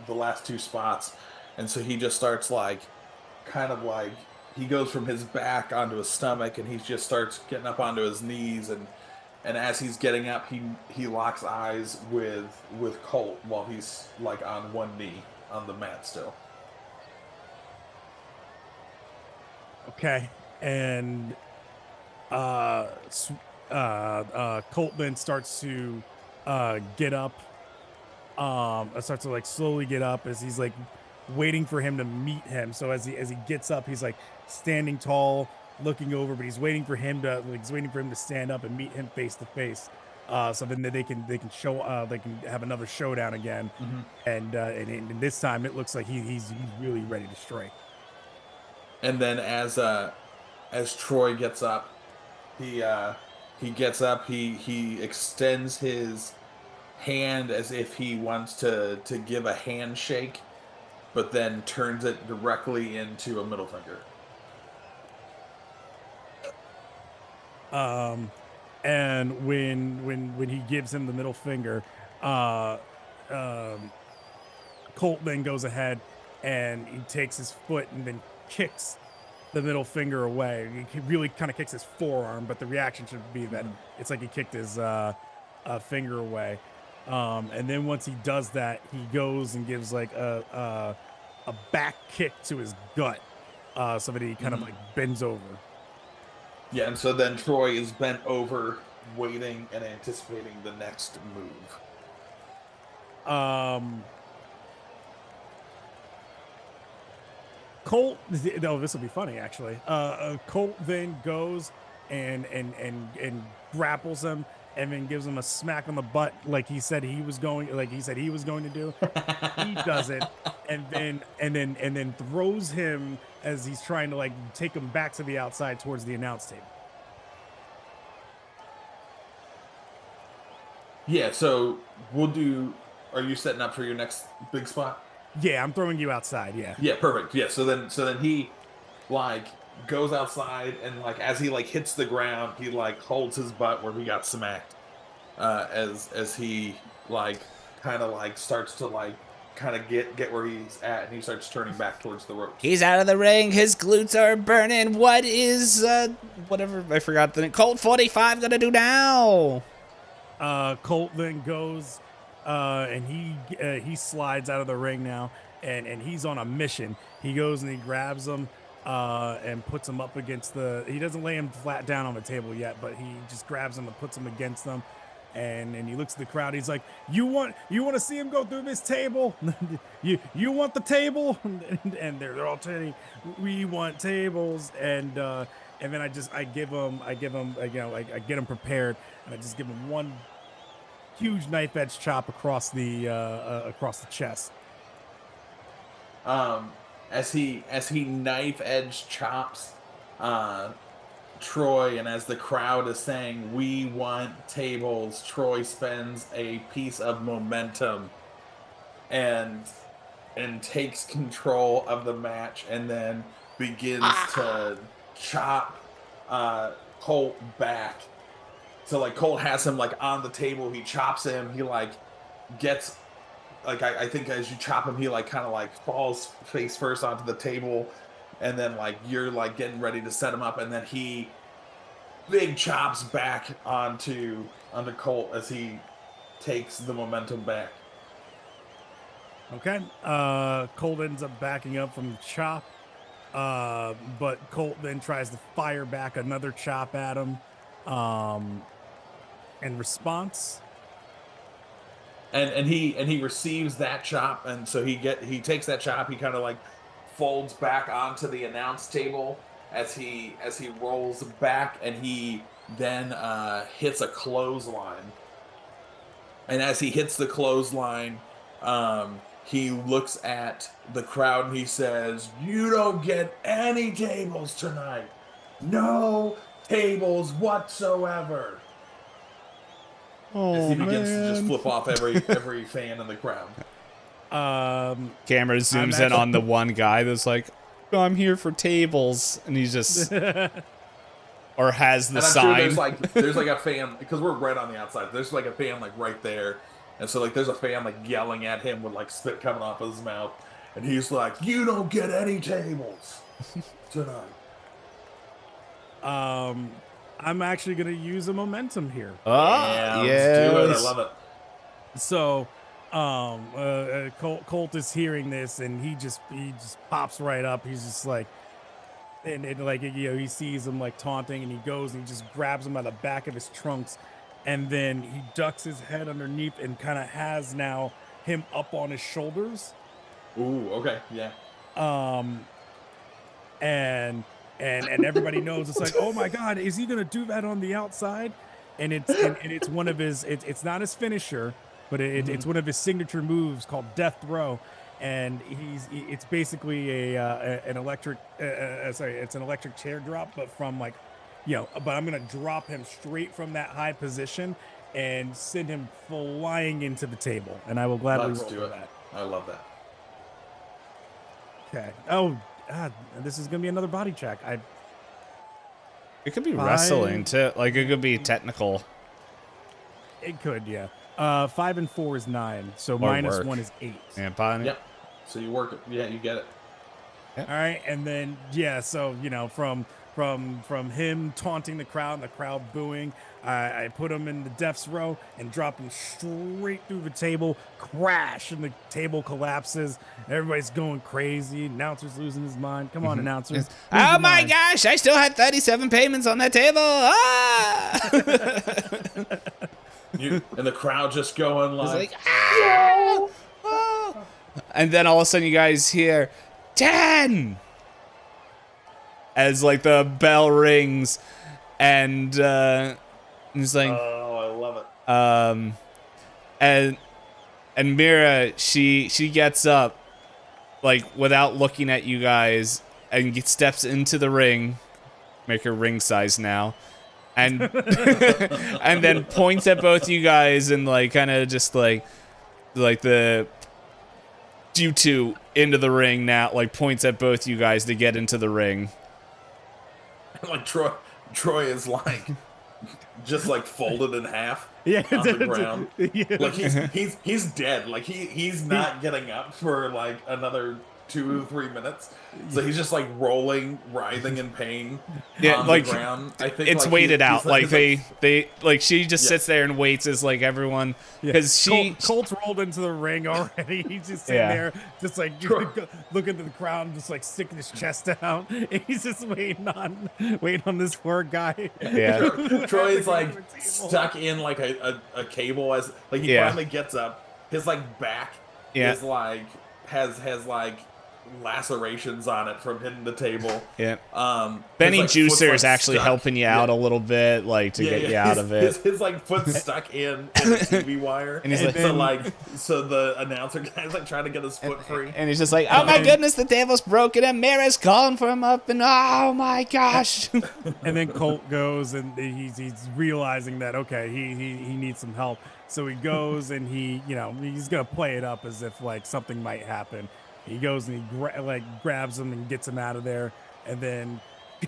the last two spots, and so he just starts like kind of like he goes from his back onto his stomach, and he just starts getting up onto his knees, and as he's getting up, he locks eyes with Colt while he's like on one knee on the mat still. Okay, and Colt then starts to get up. Starts to like slowly get up as he's like waiting for him to meet him. So as he gets up, he's like standing tall, looking over, but he's waiting for him to stand up and meet him face to face. So then they can have another showdown again. Mm-hmm. And this time it looks like he's really ready to strike. And then as Troy gets up, he extends his hand as if he wants to give a handshake, but then turns it directly into a middle finger. And when he gives him the middle finger, Colt then goes ahead and he takes his foot and then kicks the middle finger away. He really kind of kicks his forearm, but the reaction should be that it's like he kicked his finger away. And then once he does that, he goes and gives like a back kick to his gut, so that he kind of like bends over. Yeah, and so then Troy is bent over, waiting and anticipating the next move. Colt, no, this will be funny actually. Colt then goes and grapples him, and then gives him a smack on the butt, like he said he was going to do. He does it, and then throws him as he's trying to like take him back to the outside towards the announce table. Yeah, so we'll do. Are you setting up for your next big spot? Yeah, I'm throwing you outside. Yeah. Yeah, perfect. Yeah, so then he like goes outside, and like as he like hits the ground, he like holds his butt where he got smacked. As he like kind of like starts to like kind of get where he's at, and he starts turning back towards the ropes. He's out of the ring. His glutes are burning. What is whatever, I forgot the name. Colt 45 gonna do now? Colt then goes and he slides out of the ring now, and he's on a mission. He goes and he grabs him and puts him up against he doesn't lay him flat down on the table yet, but he just grabs him and puts him against them. And he looks at the crowd. He's like, "You want to see him go through this table? you want the table?" And they're all saying, "We want tables." And then I get him prepared, and I just give him one huge knife edge chop across the chest. As he knife edge chops Troy, and as the crowd is saying, "We want tables," Troy spends a piece of momentum and takes control of the match, and then begins to chop Colt back. So like Colt has him like on the table, he chops him, he like gets like I think as you chop him, he like kind of like falls face first onto the table, and then like you're like getting ready to set him up, and then he big chops back onto Colt as he takes the momentum back. Okay. Colt ends up backing up from the chop. But Colt then tries to fire back another chop at him. In response. And he receives that chop, and so he takes that chop, he kind of like folds back onto the announce table as he rolls back, and he then hits a clothesline. And as he hits the clothesline, he looks at the crowd and he says, "You don't get any tables tonight. No tables whatsoever." As he begins to just flip off every fan in the crowd. Camera zooms in on the one guy that's like, "Oh, I'm here for tables," and he's just or has the and I'm sign. Sure there's like a fan, because we're right on the outside. There's like a fan like right there, and so like there's a fan like yelling at him with like spit coming off his mouth, and he's like, "You don't get any tables tonight." I'm actually gonna use a momentum here. Oh, yeah, let's do it. I love it. So, Colt is hearing this, and he just pops right up. He's just like, and like, you know, he sees him like taunting, and he goes and he just grabs him by the back of his trunks, and then he ducks his head underneath and kind of has now him up on his shoulders. Ooh, okay, yeah. And everybody knows it's like, oh my God, is he gonna do that on the outside? And it's one of his, it's not his finisher, but it's one of his signature moves called Death Throw, and it's basically an electric it's an electric chair drop, but from like, you know, but I'm gonna drop him straight from that high position and send him flying into the table, and I will gladly roll for that. I love that. Okay. Oh. God, this is gonna be another body check. It could be wrestling too. Like it could be technical. It could, yeah. 5 and 4 is 9, so minus 1 is 8. Yeah, fine. Yep. So you work it. Yeah, you get it. Yep. All right, and then yeah, so you know, from him taunting the crowd booing, I put him in the death's row and drop him straight through the table, crash, and the table collapses. Everybody's going crazy. Announcer's losing his mind. Come on, announcers. Oh my gosh, I still had 37 payments on that table. Ah! And the crowd just going like ah! Oh! And then all of a sudden you guys hear 10 as like the bell rings, and he's like, "Oh, I love it." And Mira, she gets up like without looking at you guys and steps into the ring, make her ring size now, and and then points at both you guys and like kind of just like the you two into the ring now, like points at both you guys to get into the ring. Like Troy is like just like folded in half yeah, on the ground. Yeah. Like he's dead. Like he's not getting up for like another 2-3 minutes. So he's just like rolling, writhing in pain on the ground. I think it's like waited out. Like they like she just sits there and waits as like everyone, because Colt's rolled into the ring already. He's just sitting there, just like looking at the crowd, just like sticking his chest out. And he's just waiting on this poor guy. Yeah, Troy's like stuck in like a cable as like he finally gets up. His like back is like has like lacerations on it from hitting the table. Yeah. Benny like, Juicer is actually helping you out a little bit, like to get you out of it. His like foot's stuck in the TV wire, and he's like, so the announcer guy's like trying to get his foot free, and he's just like, oh my goodness, the table's broken, and Mira's calling for him up, and oh my gosh. And then Colt goes, and he's realizing that okay, he needs some help, so he goes and he's gonna play it up as if like something might happen. He goes and he grabs him and gets him out of there, and then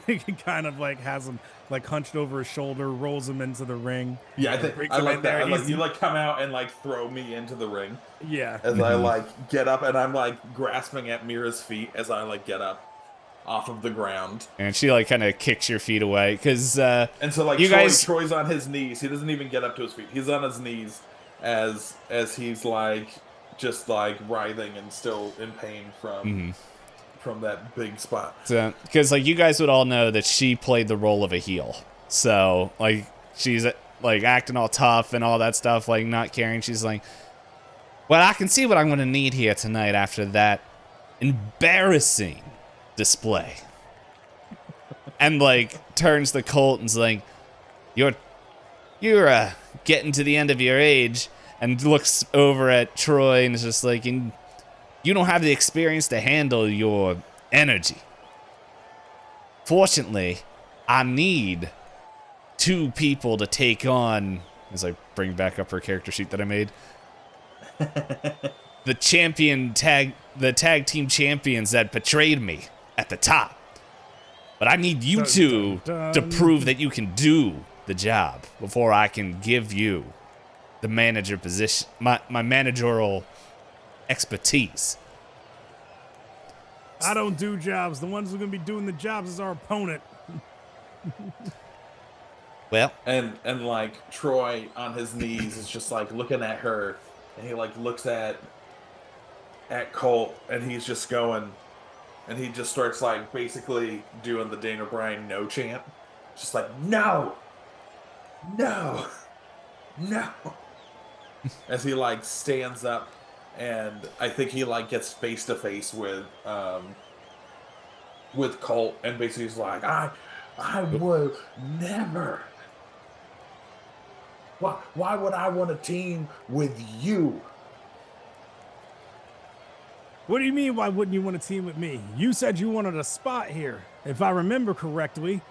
he kind of like has him like hunched over his shoulder, rolls him into the ring. Yeah, I like that. You like come out and like throw me into the ring. Yeah. As I like get up, and I'm like grasping at Mira's feet as I like get up. off of the ground. And she like kind of kicks your feet away because And so like you guys. Troy's on his knees. He doesn't even get up to his feet. He's on his knees as he's like just like writhing and still in pain from that big spot. So, because like you guys would all know that she played the role of a heel, so like she's like acting all tough and all that stuff, like not caring. She's like, well, I can see what I'm gonna need here tonight after that embarrassing display. And like turns to Colt and's like, you're getting to the end of your age, and looks over at Troy and is just like, you don't have the experience to handle your energy. Fortunately, I need 2 people to take on, as I bring back up her character sheet that I made, the tag team champions that betrayed me at the top. But I need you two to prove that you can do the job before I can give you the manager position, my managerial expertise. I don't do jobs. The ones who are going to be doing the jobs is our opponent. Well, and like Troy on his knees is just like looking at her, and he like looks at Colt, and he's just going, and he just starts like basically doing the Daniel Bryan no chant, just like no, as he like stands up, and I think he like gets face to face with Colt, and basically he's like, I would never. Why would I want a team with you? What do you mean, why wouldn't you want a team with me? You said you wanted a spot here. If I remember correctly,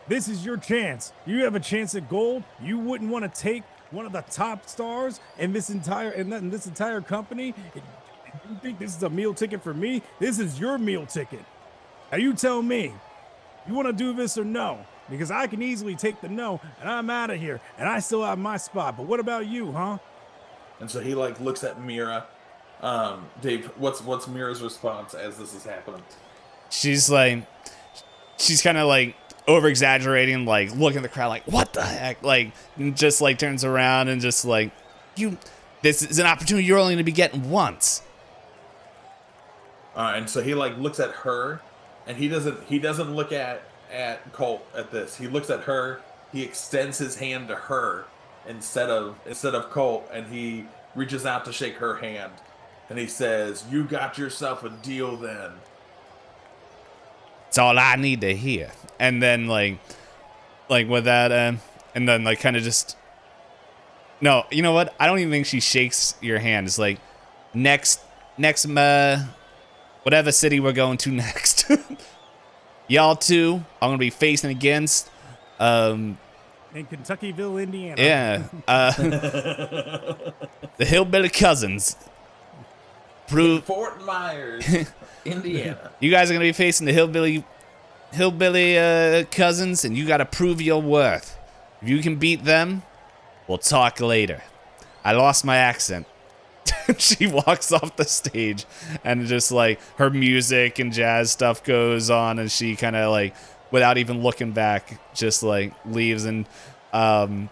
this is your chance. You have a chance at gold. You wouldn't want to take one of the top stars in this entire company. You think this is a meal ticket for me? This is your meal ticket. Now you tell me, you want to do this or no? Because I can easily take the no, and I'm out of here, and I still have my spot. But what about you, huh? And so he like looks at Mira. Dave, what's Mira's response as this is happening? she's kind of like over exaggerating, like looking at the crowd like, what the heck? Like, just like turns around and just like, this is an opportunity you're only going to be getting once. And so he like looks at her, and he doesn't look at Colt at this. He looks at her. He extends his hand to her instead of Colt, and he reaches out to shake her hand, and he says, "You got yourself a deal then." It's all I need to hear. And then like with that, and then like kind of just, no, you know what? I don't even think she shakes your hand. It's like next, whatever city we're going to next. Y'all two, I'm gonna be facing against, in Kentuckyville, Indiana. yeah, the Hillbilly Cousins. Fort Myers, Indiana. You guys are gonna be facing the Hillbilly Cousins, and you gotta prove your worth. If you can beat them, we'll talk later. I lost my accent. She walks off the stage, and just like her music and jazz stuff goes on, and she kind of like, without even looking back, just like leaves. And the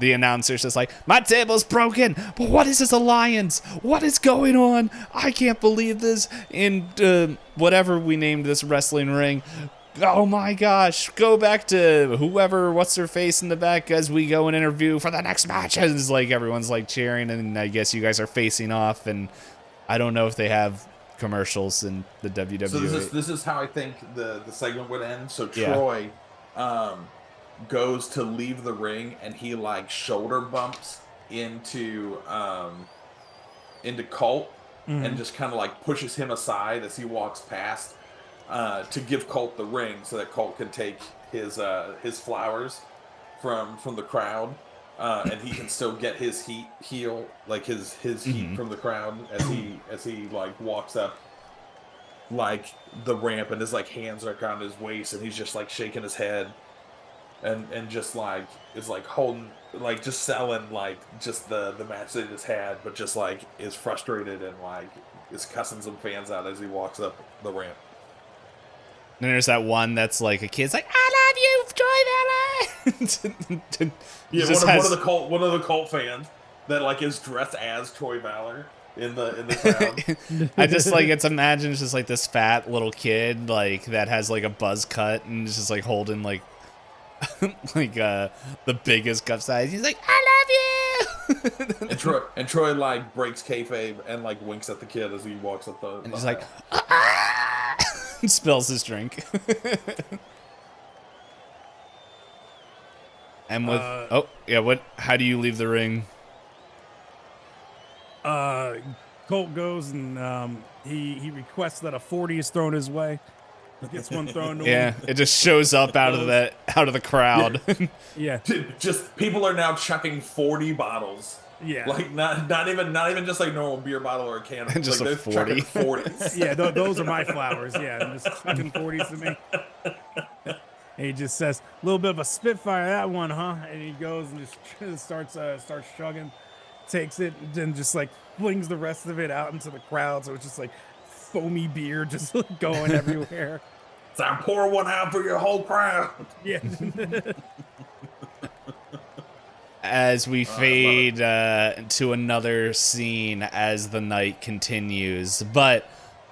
announcer's just like, my table's broken, but what is this alliance? What is going on? I can't believe this. In whatever we named this wrestling ring. Oh my gosh, go back to whoever, what's her face in the back as we go and interview for the next match. And it's like everyone's like cheering, and I guess you guys are facing off, and I don't know if they have commercials in the WWE. So this is how I think the segment would end. So Yeah. Troy goes to leave the ring, and he like shoulder bumps into Colt, and just kind of like pushes him aside as he walks past. To give Colt the ring so that Colt can take his flowers from the crowd, and he can still get his heat heat from the crowd as he like walks up like the ramp, and his like hands are on his waist, and he's just like shaking his head, and just like is like holding like just selling like just the match they just had, but just like is frustrated and like is cussing some fans out as he walks up the ramp. And there's that one that's like a kid's like, I love you, Joy Valor. Yeah, Just one has- of the cult fans that like is dressed as Troy Valor in the crowd. I just like it's imagine it's just like this fat little kid like that has like a buzz cut and is just like holding like like the biggest cup size. He's like, I love you. and Troy like breaks kayfabe and like winks at the kid as he walks up the. And he's like, ah! Spills his drink. And with oh yeah, what? How do you leave the ring? Colt goes and he requests that a 40 is thrown his way. He gets one thrown to Yeah, him. it just shows up out of the crowd. Yeah. Just people are now chucking 40 bottles. Yeah. Like not even just like normal beer bottle or a can. Just like a they're chucking 40. 40s. Yeah, those are my flowers. Yeah, I'm just chucking 40s to me. And he just says, a little bit of a spitfire, that one, huh? And he goes and just starts chugging, takes it, and then just like flings the rest of it out into the crowd. So it's just like foamy beer just like, going everywhere. So I pour one out for your whole crowd. Yeah. As we fade to another scene as the night continues. But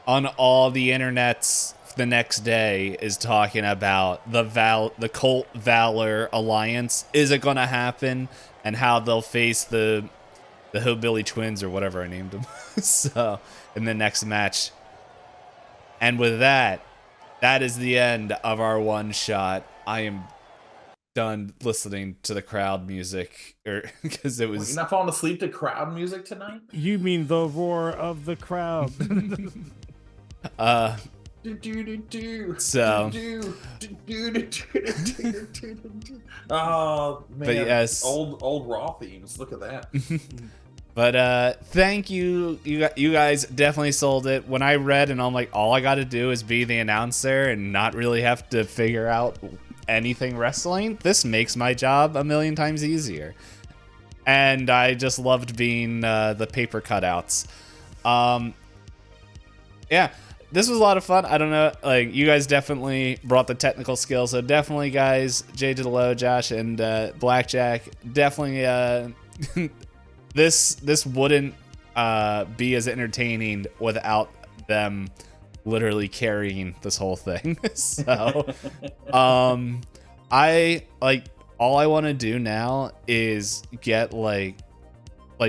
on all the internets the next day is talking about the Cult Valor Alliance. Is it going to happen? And how they'll face the Hillbilly Twins or whatever I named them. So in the next match. And with that is the end of our one shot. I am done listening to the crowd music, or because it was. You're not falling asleep to crowd music tonight? You mean the roar of the crowd? So. Oh man! But yes. old Raw themes. Look at that. But thank you. You guys definitely sold it. When I read and I'm like, all I got to do is be the announcer and not really have to figure out anything wrestling. This makes my job a million times easier. And I just loved being the paper cutouts. Yeah, this was a lot of fun. I don't know, like you guys definitely brought the technical skills. So definitely, guys, Jay Delo, Josh, and Blackjack, definitely. This wouldn't be as entertaining without them literally carrying this whole thing. So, I like all I want to do now is get like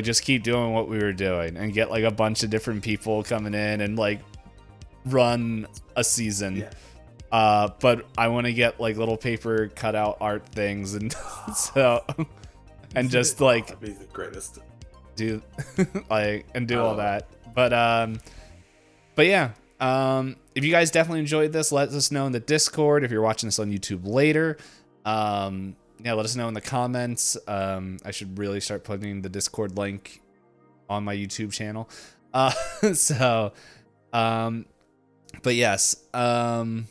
just keep doing what we were doing and get like a bunch of different people coming in and like run a season. Yeah. But I want to get like little paper cutout art things and so and just like That'd be the greatest. do like and do all that. But yeah. If you guys definitely enjoyed this, let us know in the Discord. If you're watching this on YouTube later, yeah, let us know in the comments. I should really start putting the Discord link on my YouTube channel. So, but yes, an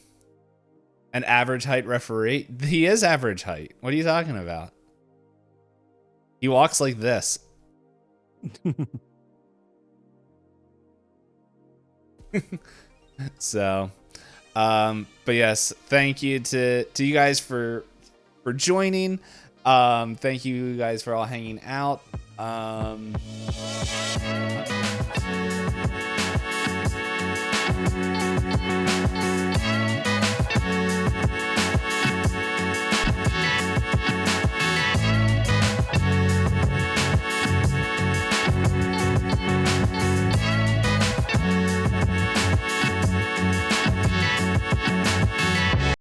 average height referee. He is average height. What are you talking about? He walks like this. So, but yes, thank you to you guys for joining. Thank you guys for all hanging out.